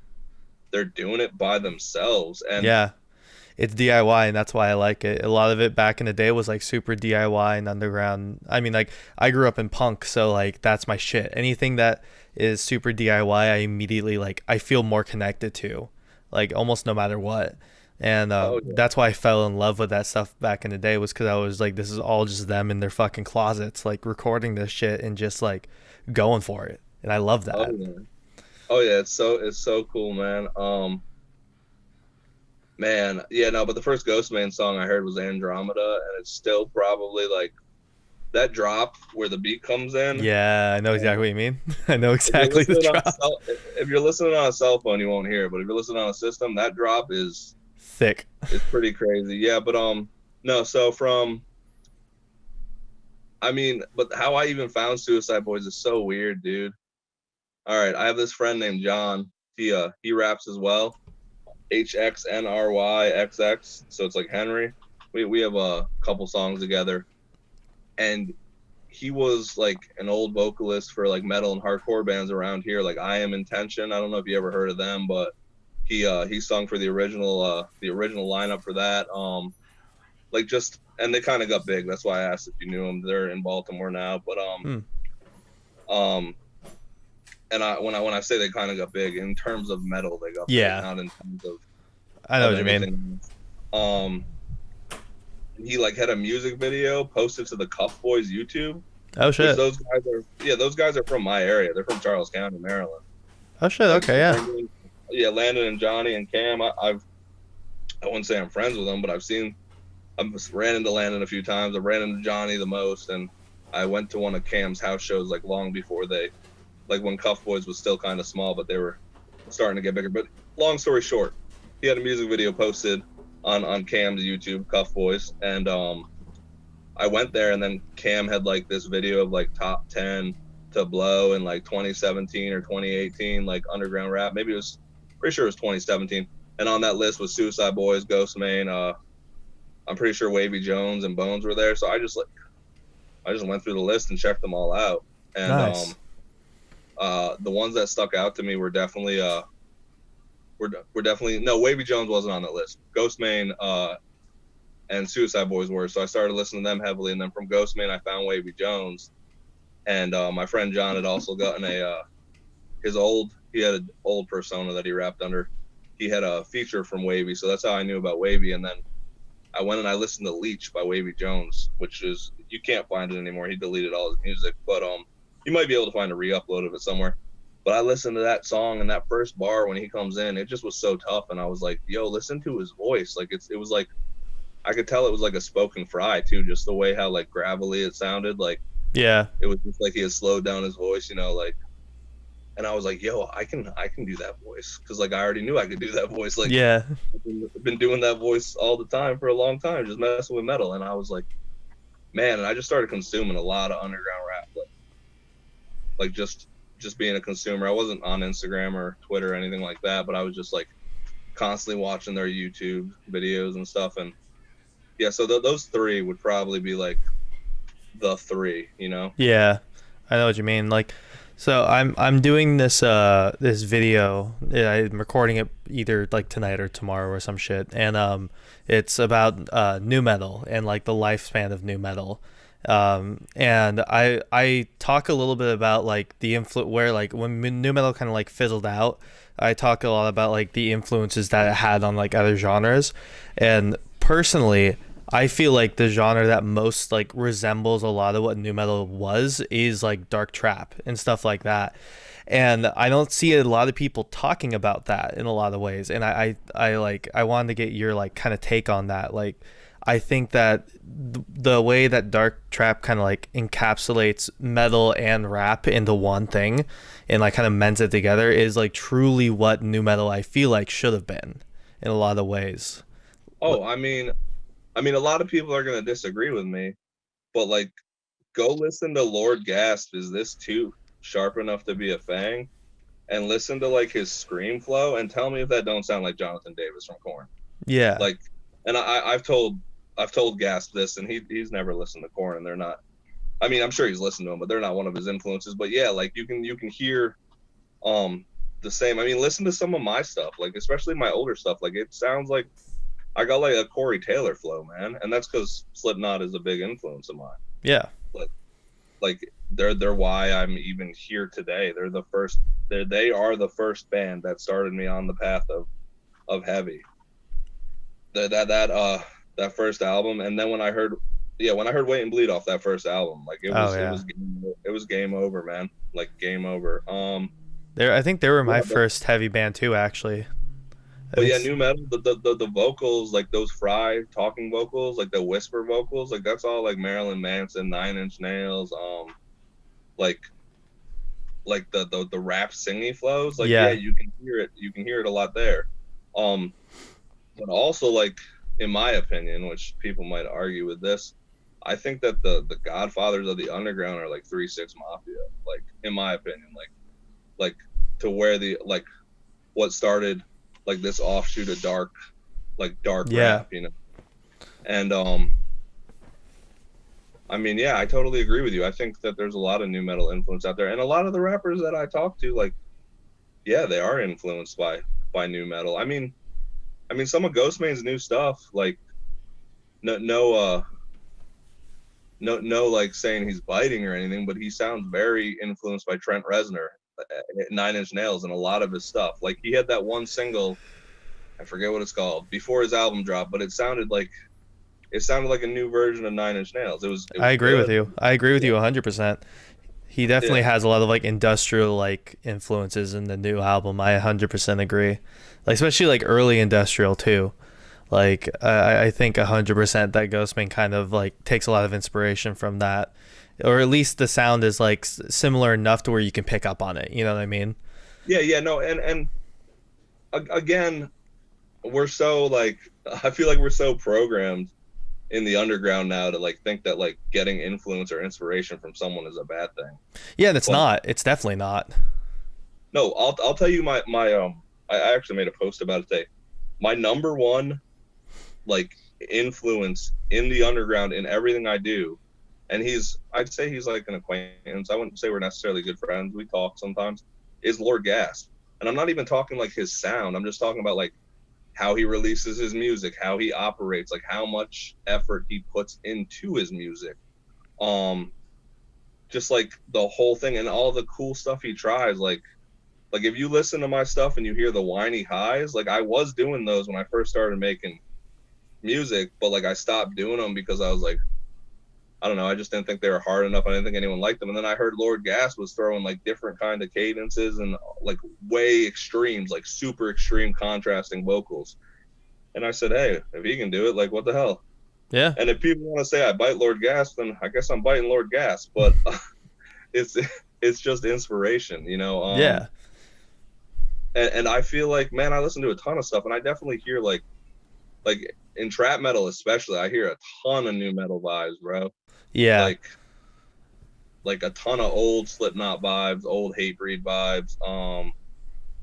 they're doing it by themselves. And Yeah, it's DIY, and that's why I like it. A lot of it back in the day was like super DIY and underground. I mean, like I grew up in punk, so like that's my shit. Anything that is super DIY, I immediately like I feel more connected to, like almost no matter what. And oh yeah, that's why I fell in love with that stuff back in the day, was because I was like, this is all just them in their fucking closets, like recording this shit and just like going for it. And I love oh that. yeah, oh yeah. It's so cool, man. Man, yeah, no, but the first Ghostman song I heard was Andromeda, and it's still probably like that drop where the beat comes in. Yeah, I know exactly what you mean. I know If you're exactly the listening on a drop. if you're listening on a cell phone, you won't hear it. But if you're listening on a system, that drop Thick. is pretty crazy. Yeah, but no. So from I mean, but how I even found Suicide Boys is so weird, dude. All right, I have this friend named John. He raps as well. HXNRYXX. So it's like Henry. We have a couple songs together, and he was like an old vocalist for like metal and hardcore bands around here, like I Am Intention. I don't know if you ever heard of them, but he sung for the original lineup for that. Like just and they kind of got big. That's why I asked if you knew them. They're in Baltimore now, but Hmm. and when I say they kind of got big in terms of metal, they got big, Yeah, not in terms I know of what you mean. anything else. He like had a music video posted to the Cuff Boys YouTube, Oh which shit. those guys are from my area. They're from Charles County, Maryland. Oh shit. Like Okay, yeah. Landon and Johnny and Cam. I wouldn't say I'm friends with them, but I've ran into Landon a few times. I've ran into Johnny the most, and I went to one of Cam's house shows like long before like when Cuff Boys was still kind of small, but they were starting to get bigger. But long story short, he had a music video posted on Cam's YouTube, Cuff Boys, and I went there, and then Cam had like this video of like top 10 to blow in like 2017 or 2018, like underground rap. Maybe it was pretty sure it was 2017. And on that list was Suicide Boys, Ghostman. I'm pretty sure Wavy Jones and Bones were there. So I just went through the list and checked them all out. And Nice. the ones that stuck out to me were definitely were definitely no, Wavy Jones wasn't on that list. Ghostman and Suicide Boys were. So I started listening to them heavily, and then from Ghostman I found Wavy Jones. And my friend John had also gotten he had an old persona that he rapped under. He had a feature from Wavy, so that's how I knew about Wavy. And then I went and I listened to Leech by Wavy Jones, which is you can't find it anymore. He deleted all his music, but you might be able to find a re-upload of it somewhere. But I listened to that song, and that first bar when he comes in, it just was so tough, and I was like, "Yo, listen to his voice!" Like it was like I could tell it was like a spoken fry too, just the way how like gravelly it sounded. Like Yeah. it was just like he had slowed down his voice, like. And I was like, "Yo, I can do that voice," because like I already knew I could do that voice. Like Yeah. I've been doing that voice all the time for a long time, just messing with metal. And I was like, man, and I just started consuming a lot of underground rap, like just being a consumer. I wasn't on Instagram or Twitter or anything like that, but I was just like constantly watching their YouTube videos and stuff. And yeah, so those three would probably be like the three. Yeah. I know what you mean. Like, so I'm doing this video. I'm recording it either like tonight or tomorrow or some shit, and it's about new metal and like the lifespan of new metal. And I talk a little bit about like the where like when new metal kind of like fizzled out. I talk a lot about like the influences that it had on like other genres, and personally, I feel like the genre that most like resembles a lot of what new metal was is like dark trap and stuff like that. And I don't see a lot of people talking about that in a lot of ways. And I wanted to get your like kind of take on that. Like I think that the way that dark trap kind of like encapsulates metal and rap into one thing and like kind of mends it together is like truly what new metal I feel like should have been in a lot of ways. Oh, I mean, a lot of people are gonna disagree with me, but like, go listen to Lord Gasp. Is this too sharp enough to be a Fang? And listen to like his scream flow, and tell me if that don't sound like Jonathan Davis from Korn. Yeah. Like, and I've told Gasp this, and he's never listened to Korn, and they're not. I mean, I'm sure he's listened to him, but they're not one of his influences. But yeah, like you can hear the same. I mean, listen to some of my stuff, like especially my older stuff. Like it sounds like I got like a Corey Taylor flow, man, and that's because Slipknot is a big influence of mine. Yeah. Like they're why I'm even here today. They're the first. They are the first band that started me on the path of heavy. That first album, and then when I heard Wait and Bleed off that first album, like Oh yeah. it was game over, man. Like game over. I think they were my Yeah, first heavy band too, actually. I But think yeah, new metal, the vocals, like those Fry talking vocals, like the whisper vocals, like that's all like Marilyn Manson, Nine Inch Nails, like the rap singy flows. Like yeah, yeah, you can hear it. You can hear it a lot there. Um, but also like in my opinion, which people might argue with this, I think that the godfathers of the underground are like 3 6 Mafia. Like in my opinion, like to where the like what started like this offshoot of dark yeah, rap, you know. And I mean, yeah, I totally agree with you. I think that there's a lot of new metal influence out there, and a lot of the rappers that I talk to, like, yeah, they are influenced by new metal. I mean, some of Ghostman's new stuff, like, no, no, no, like saying he's biting or anything, but he sounds very influenced by Trent Reznor, Nine Inch Nails, and a lot of his stuff. Like, he had that one single, I forget what it's called, before his album dropped, but it sounded like a new version of Nine Inch Nails. It I was agree with good. you. I agree with Yeah, you 100%. He definitely yeah, has a lot of like industrial like influences in the new album. I 100% agree. Like especially like early industrial too. Like I think 100% that Ghostman kind of like takes a lot of inspiration from that, or at least the sound is like similar enough to where you can pick up on it. You know what I mean? yeah, yeah. No, and again, we're so like I feel like we're so programmed in the underground now to like think that like getting influence or inspiration from someone is a bad thing. Yeah, and it's But not. It's definitely not. no, I'll tell you my I actually made a post about it today. My number one like influence in the underground in everything I do, and I'd say he's like an acquaintance. I wouldn't say we're necessarily good friends. We talk sometimes. Is Lord Gas, and I'm not even talking like his sound. I'm just talking about like how he releases his music, how he operates, like how much effort he puts into his music. Um, just like the whole thing and all the cool stuff he tries. Like if you listen to my stuff and you hear the whiny highs, like I was doing those when I first started making music, but like I stopped doing them because I was like, I don't know, I just didn't think they were hard enough. I didn't think anyone liked them. And then I heard Lord Gas was throwing like different kind of cadences and like way extremes, like super extreme contrasting vocals. And I said, hey, if he can do it, like what the hell? Yeah. And if people want to say I bite Lord Gas, then I guess I'm biting Lord Gas. But it's it's just inspiration, you know. Yeah. And I feel like, man, I listen to a ton of stuff, and I definitely hear like in trap metal especially, I hear a ton of new metal vibes, bro. Yeah. Like like a ton of old Slipknot vibes, old Hatebreed vibes.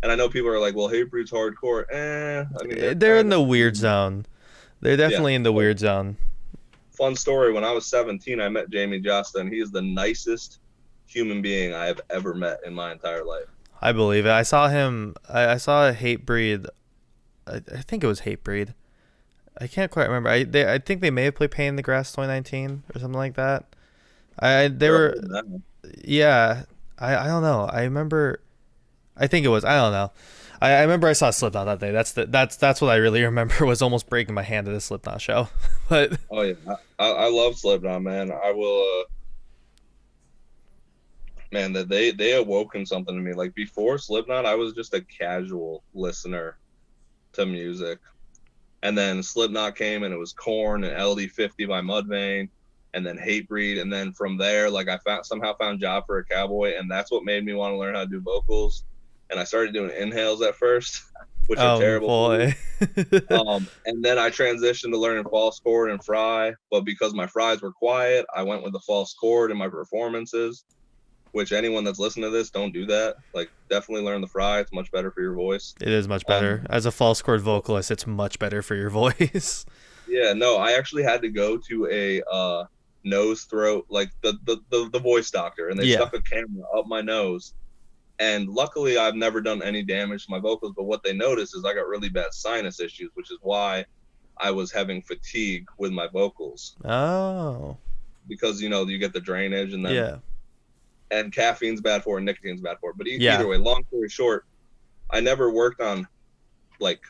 And I know people are like, well, Hatebreed's hardcore. I mean, they're They're in kind of, the weird zone. They're yeah. definitely in the weird zone. Fun story. When I was 17, I met Jamie Josta, and he is the nicest human being I have ever met in my entire life. I believe it. I saw him. I saw Hatebreed. I think it was Hatebreed. I can't quite remember. I think they may have played Pain in the Grass 2019 or something like that. They They're were old now. yeah. I don't know. I remember. I think it was. I don't know. I remember I saw Slipknot that day. That's what I really remember was almost breaking my hand at a Slipknot show. But Oh yeah, I love Slipknot, man. I will. Man, that they awoken something in me. Like before Slipknot, I was just a casual listener to music. And then Slipknot came and it was Korn and LD50 by Mudvayne and then Hatebreed. And then from there, like I somehow found Job for a Cowboy, and that's what made me want to learn how to do vocals. And I started doing inhales at first, which are oh terrible. boy. And then I transitioned to learning false chord and fry. But because my fries were quiet, I went with the false chord in my performances, which anyone that's listening to this, don't do that. Like definitely learn the fry. It's much better for your voice. It is much better. Um, As a false chord vocalist, it's much better for your voice. Yeah, no, I actually had to go to a nose throat, like the voice doctor, and they Yeah. stuck a camera up my nose. And luckily, I've never done any damage to my vocals. But what they noticed is I got really bad sinus issues, which is why I was having fatigue with my vocals, Oh. because you get the drainage, Yeah. and caffeine's bad for it, and nicotine's bad for it. But Yeah. either way, long story short, I never worked on like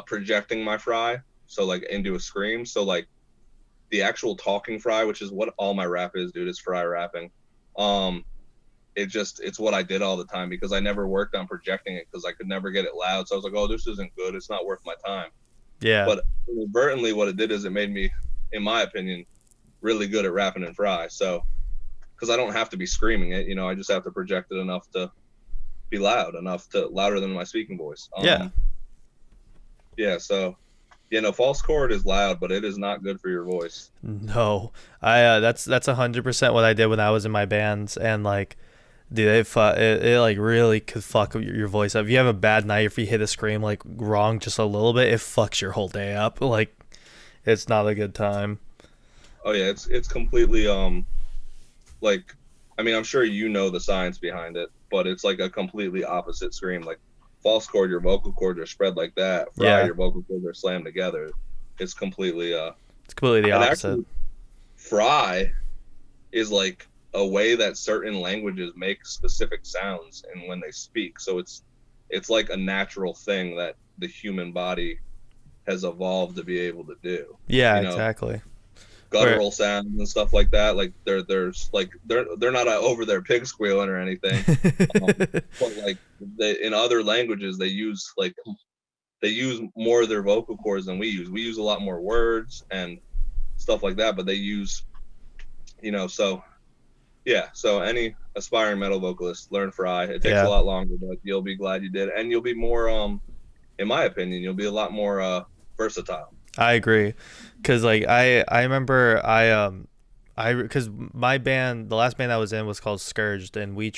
projecting my fry, so like into a scream. So like the actual talking fry, which is what all my rap is, dude, is fry rapping. it's what I did all the time because I never worked on projecting it because I could never get it loud. So I was like, oh, this isn't good. It's not worth my time. Yeah. But inadvertently, what it did is it made me, in my opinion, really good at rapping and fry. So because I don't have to be screaming it, you know, I just have to project it enough to be loud, louder than my speaking voice. Yeah. Yeah. So yeah, no, false chord is loud, but it is not good for your voice. No, I that's 100% what I did when I was in my bands, and like, dude, it like really could fuck your voice up. If you have a bad night, if you hit a scream like wrong just a little bit, it fucks your whole day up. Like, it's not a good time. Oh yeah, it's completely like, I mean, I'm sure you know the science behind it, but it's like a completely opposite scream. Like false chord, your vocal cords are spread like that. Fry, Yeah, your vocal cords are slammed together. It's completely it's completely the and opposite. actually fry is like a way that certain languages make specific sounds and when they speak. So it's like a natural thing that the human body has evolved to be able to do. Yeah, You know, exactly. Where guttural sounds and stuff like that. Like there's like they're not over there pig squealing or anything. But like in other languages they use more of their vocal cords than we use. We use a lot more words and stuff like that, but they use, you know, so yeah. So any aspiring metal vocalist, learn fry. It takes a yeah, lot longer, but you'll be glad you did, and you'll be more in my opinion, you'll be a lot more versatile. I agree, cause like I remember because my band, the last band I was in was called Scourged, and we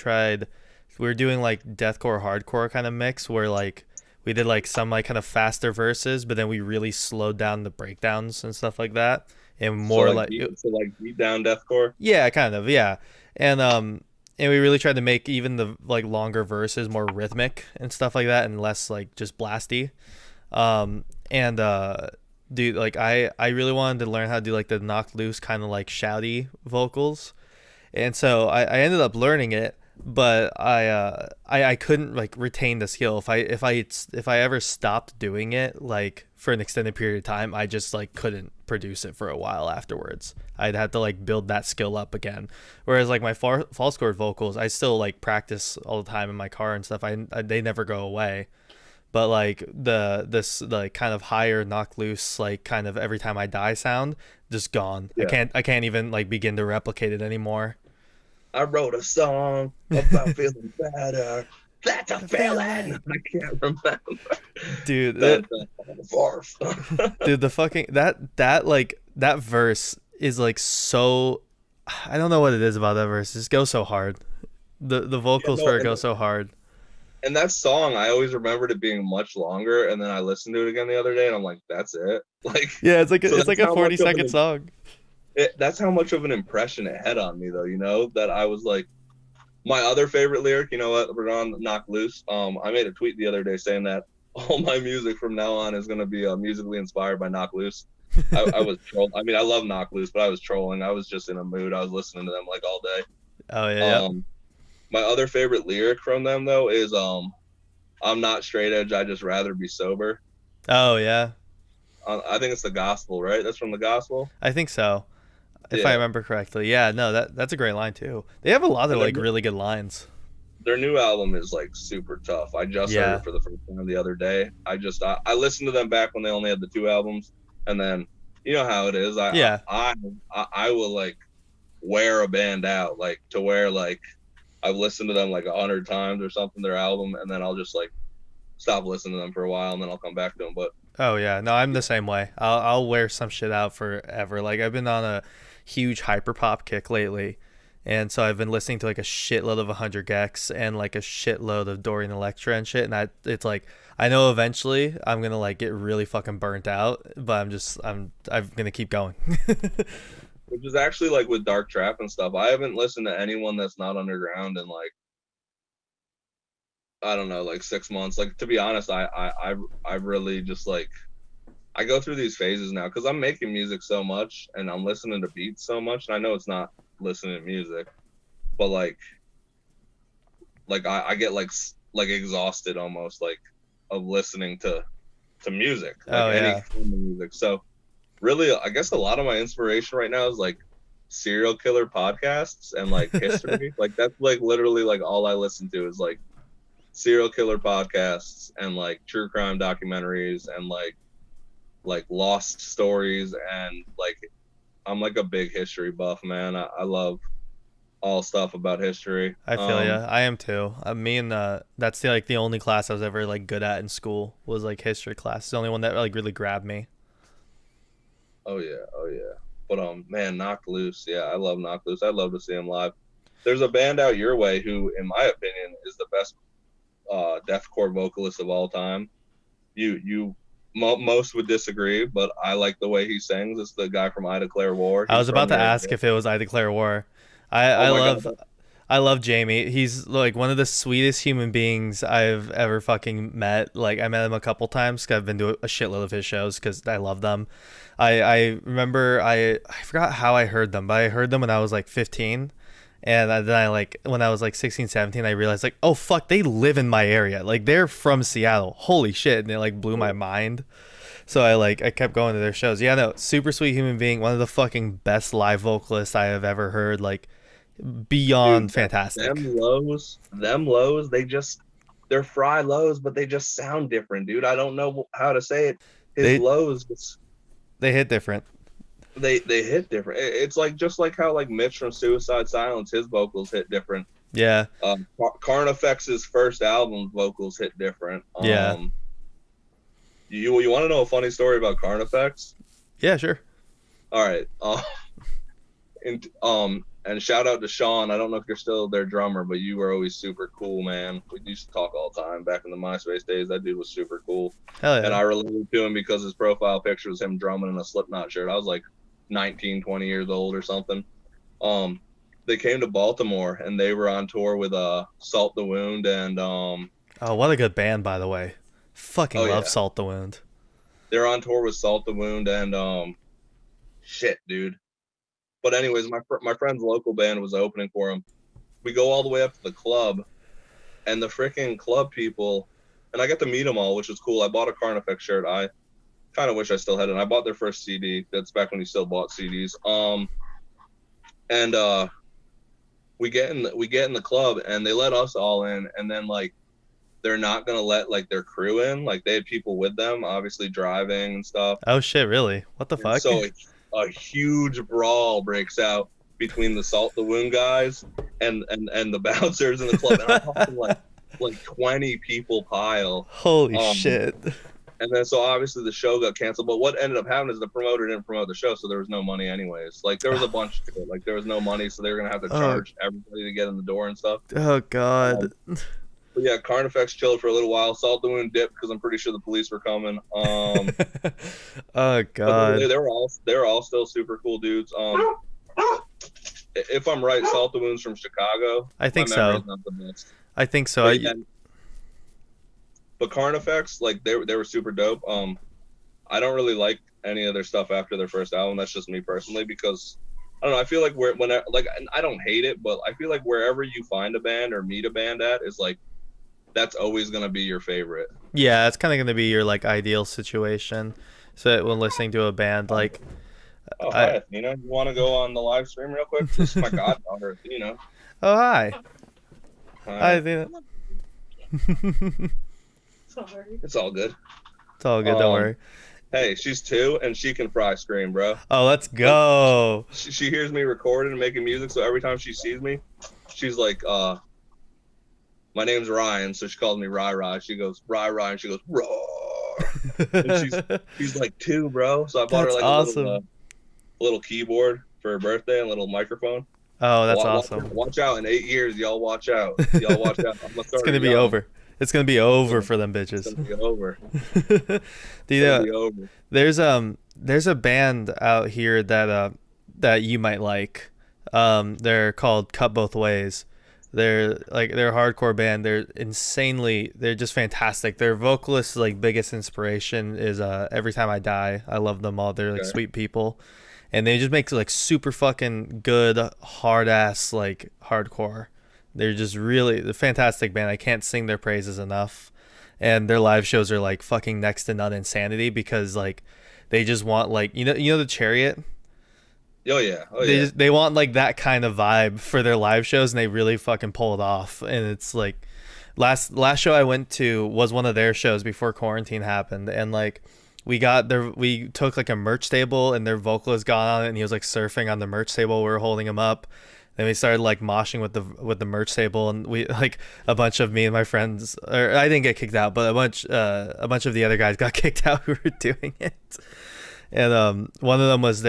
were doing like deathcore hardcore kind of mix where like we did like some like kind of faster verses, but then we really slowed down the breakdowns and stuff like that, and more like Beat down deathcore. yeah, kind of, yeah, and we really tried to make even the like longer verses more rhythmic and stuff like that, and less like just blasty. And dude, like I really wanted to learn how to do like the knock loose kind of like shouty vocals, and so I ended up learning it, but I couldn't like retain the skill. If I ever stopped doing it like for an extended period of time, I just like couldn't produce it for a while afterwards. I'd have to like build that skill up again. Whereas like my false chord vocals, I still like practice all the time in my car and stuff. They never go away. But like this like kind of higher knock loose like kind of every time I die sound just gone. Yeah. I can't even like begin to replicate it anymore. I wrote a song about feeling better. That's a feeling. I can't remember. Dude, Barf. dude, the fucking that verse is like so, I don't know what it is about that verse. It just goes so hard. The vocals for it go so hard. And that song, I always remembered it being much longer, and then I listened to it again the other day, and I'm like, "That's it." Like, Yeah, it's like so it's like a 40-second song. that's how much of an impression it had on me, though. You know, that I was like, my other favorite lyric. You know what? We're on Knock Loose. I made a tweet the other day saying that all my music from now on is gonna be musically inspired by Knock Loose. I was trolling. I mean, I love Knock Loose, but I was trolling. I was just in a mood. I was listening to them like all day. Oh yeah. My other favorite lyric from them though is I'm not straight edge, I just rather be sober. Oh yeah. I think it's the gospel, right? That's from the gospel. I think so. If I remember correctly. Yeah, no, that's a great line too. They have a lot of like really good lines. Their new album is like super tough. I just heard it for the first time the other day. I listened to them back when they only had the 2 albums, and then you know how it is. I will like wear a band out, like to where like I've listened to them like 100 times or something, their album, and then I'll just like stop listening to them for a while and then I'll come back to them. But oh yeah, no, I'm the same way. I'll wear some shit out forever. Like I've been on a huge hyperpop kick lately, and so I've been listening to like a shitload of 100 gecs and like a shitload of Dorian Electra and shit. And it's like I know eventually I'm gonna like get really fucking burnt out, but I'm gonna keep going. which is actually like with dark trap and stuff. I haven't listened to anyone that's not underground in like, I don't know, like 6 months. Like to be honest, I really just like I go through these phases now because I'm making music so much and I'm listening to beats so much, and I know it's not listening to music, but like I get like exhausted almost like of listening to music, like any form of music. So really, I guess a lot of my inspiration right now is like serial killer podcasts and like history. Like that's like literally like all I listen to is like serial killer podcasts and like true crime documentaries and like lost stories, and like I'm like a big history buff, man. I love all stuff about history. I feel ya. I am too. Me and that's like the only class I was ever like good at in school was like history class. It's the only one that like really grabbed me. Oh yeah, oh yeah. But man, Knocked Loose. Yeah, I love Knocked Loose. I'd love to see him live. There's a band out your way who, in my opinion, is the best deathcore vocalist of all time. Most would disagree, but I like the way he sings. It's the guy from I Declare War. I He's was about from to your ask if it was I Declare War. I Oh I my love god. I love Jamie. He's like one of the sweetest human beings I've ever fucking met. Like I met him a couple times 'cause I've been to a shitload of his shows because I love them. I remember I forgot how I heard them, but I heard them when I was like 15. And then I like when I was like 16, 17, I realized like, oh fuck, they live in my area. Like they're from Seattle. Holy shit. And it like blew my mind. So I kept going to their shows. Yeah, no, super sweet human being, one of the fucking best live vocalists I have ever heard. Like beyond Dude, fantastic. them lows, they're fry lows, but they just sound different, dude. I don't know how to say it. His They lows, they hit different. they hit different. It's like just like how like Mitch from Suicide Silence, his vocals hit different. Yeah. Carnifex's first album vocals hit different. Yeah. You want to know a funny story about Carnifex? Yeah, sure. All right. And shout out to Sean. I don't know if you're still their drummer, but you were always super cool, man. We used to talk all the time back in the MySpace days. That dude was super cool. Hell And yeah. I related to him because his profile picture was him drumming in a Slipknot shirt. I was like 19, 20 years old or something. They came to Baltimore and they were on tour with Salt the Wound and Oh, what a good band, by the way. Fucking oh love yeah, Salt the Wound. they're on tour with Salt the Wound and shit, dude. But anyways, my friend's local band was opening for him. We go all the way up to the club, and the freaking club people, and I got to meet them all, which was cool. I bought a Carnifex shirt. I kind of wish I still had it. And I bought their first CD. That's back when you still bought CDs. And we get in the club, and they let us all in, and then like they're not gonna let like their crew in. Like they had people with them, obviously driving and stuff. Oh shit, really? What the And fuck? so a huge brawl breaks out between the Salt the Wound guys and the bouncers in the club. And I'm talking like 20 people pile. Holy shit. And then so obviously the show got canceled. But what ended up happening is the promoter didn't promote the show, so there was no money anyways. Like there was a bunch to it. Like there was no money, so they were gonna have to charge everybody to get in the door and stuff. Oh god. But yeah, Carnifex chilled for a little while. Salt the Wound dipped because I'm pretty sure the police were coming. Oh But god. they were all still super cool dudes. If I'm right, Salt the Wound's from Chicago. I think My so. memory's not the best. I think so. But Carnifex, like they were super dope. I don't really like any of their stuff after their first album. That's just me personally because I don't know. I feel like I don't hate it, but I feel like wherever you find a band or meet a band at is like that's always gonna be your favorite. Yeah, it's kind of going to be your like ideal situation. So when listening to a band like Oh, hi, Athena. You want to go on the live stream real quick? This is my goddaughter, Athena. oh hi. Hi. Athena. Sorry. It's all good. It's all good, don't worry. Hey, she's 2 and she can fry scream, bro. Oh, let's go. She hears me recording and making music, so every time she sees me, she's like, my name's Ryan, so she calls me Rai. She goes, Rai, and she goes, roar. And she's like 2, bro. So I bought That's her like awesome. a little keyboard for her birthday and a little microphone. Oh, that's awesome. Watch out. In 8 years, y'all watch out. Y'all watch out. I'm gonna start It's going to be over. It's going to be over for them bitches. It's gonna be over. Do you know, Be over. there's a band out here that you might like. They're called Cut Both Ways. They're a hardcore band. They're just fantastic. Their vocalist's like biggest inspiration is Every Time I Die. I love them all. They're like sweet people. And they just make like super fucking good hard ass like hardcore. They're just really the fantastic band. I can't sing their praises enough. And their live shows are like fucking next to none insanity because like they just want like you know the Chariot? Oh yeah, oh They yeah. just they want like that kind of vibe for their live shows, and they really fucking pull it off. And it's like last show I went to was one of their shows before quarantine happened, and like we took like a merch table, and their vocalist got on it, and he was like surfing on the merch table. We were holding him up. Then we started like moshing with the merch table, and we like a bunch of me and my friends, or I didn't get kicked out, but a bunch of the other guys got kicked out who were doing it. And one of them was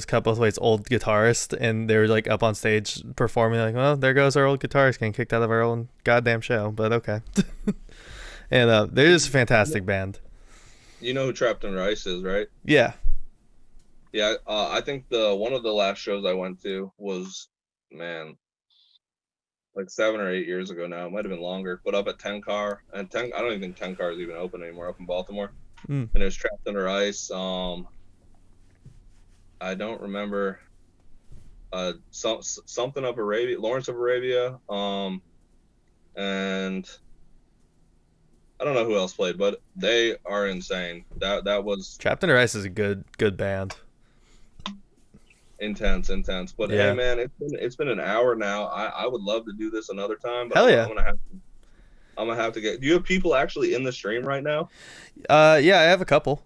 Cut Both Ways' old guitarist, and they were like up on stage performing, like, well, there goes our old guitarist getting kicked out of our own goddamn show, but okay. And they're just a fantastic band. You know who Trapped Under Ice is, right? Yeah. Yeah, I think the one of the last shows I went to was, man, like 7 or 8 years ago now. It might have been longer, but up at Ten Car, and I don't even think Ten Car is even open anymore up in Baltimore. Mm. And it was Trapped Under Ice. I don't remember. Something of Arabia, Lawrence of Arabia. And I don't know who else played, but they are insane. That was Trapped Under Ice is a good band. intense. But Yeah. hey, man, it's been an hour now. I would love to do this another time, but Hell yeah. I'm gonna have to get. Do you have people actually in the stream right now? Yeah, I have a couple.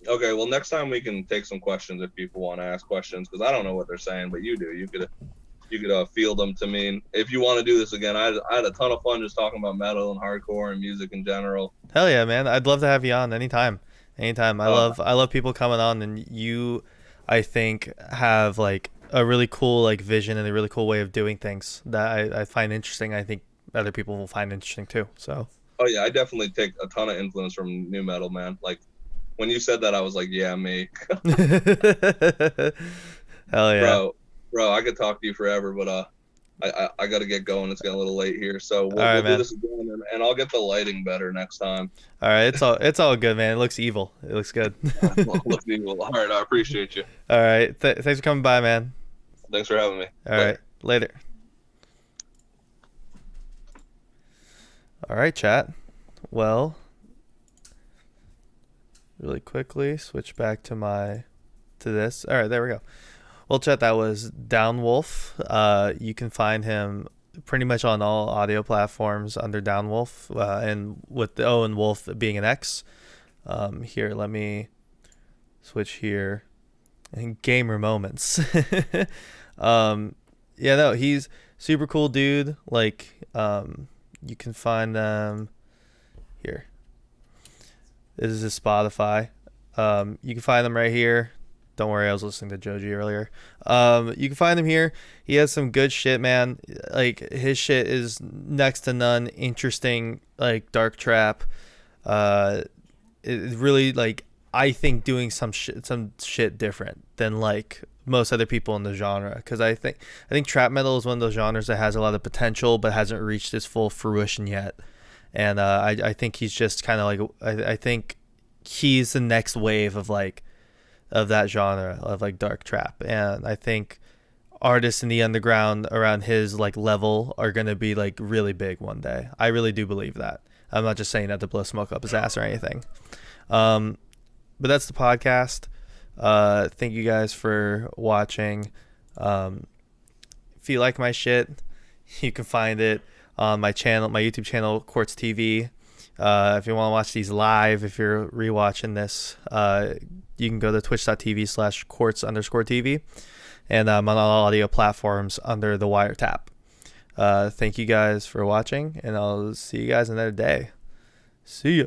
Okay, well, next time we can take some questions if people want to ask questions, because I don't know what they're saying, but you do. You could field them to me. And if you want to do this again, I had a ton of fun just talking about metal and hardcore and music in general. Hell yeah, man! I'd love to have you on anytime. I love people coming on, and you, I think, have like a really cool like vision and a really cool way of doing things that I find interesting. I think other people will find interesting too. So. Oh yeah, I definitely take a ton of influence from new metal, man. Like when you said that, I was like, yeah, me. Hell yeah, bro. I could talk to you forever, but I got to get going. It's getting a little late here, so we'll do this again, and I'll get the lighting better next time. All right, it's all good, man. It looks evil. It looks good. It looks evil. All right, I appreciate you. All right, thanks for coming by, man. Thanks for having me. All right, later. All right, chat. Well, really quickly switch back to this. All right, there we go. Well, chat, that was DownWxlf. You can find him pretty much on all audio platforms under DownWxlf, and with the O and Wolf being an X. Here, let me switch here. And gamer moments. Yeah, no, he's super cool dude. Like, you can find them here. This is his Spotify. You can find them right here. Don't worry, I was listening to Joji earlier. You can find him here. He has some good shit, man. Like, his shit is next to none interesting, like dark trap. It really, like, I think doing some shit different than like most other people in the genre, because I think trap metal is one of those genres that has a lot of potential but hasn't reached its full fruition yet. And I think he's just kind of like, I think he's the next wave of that genre of like dark trap, and I think artists in the underground around his like level are gonna be like really big one day. I really do believe that. I'm not just saying that to blow smoke up his ass or anything. But that's the podcast. Thank you guys for watching. If you like my shit, you can find it on my YouTube channel, Quartz TV. If you want to watch these live, if you're rewatching this, you can go to twitch.tv/quartz_TV, and I'm on all audio platforms under the Wiretap. Thank you guys for watching, and I'll see you guys another day. See ya.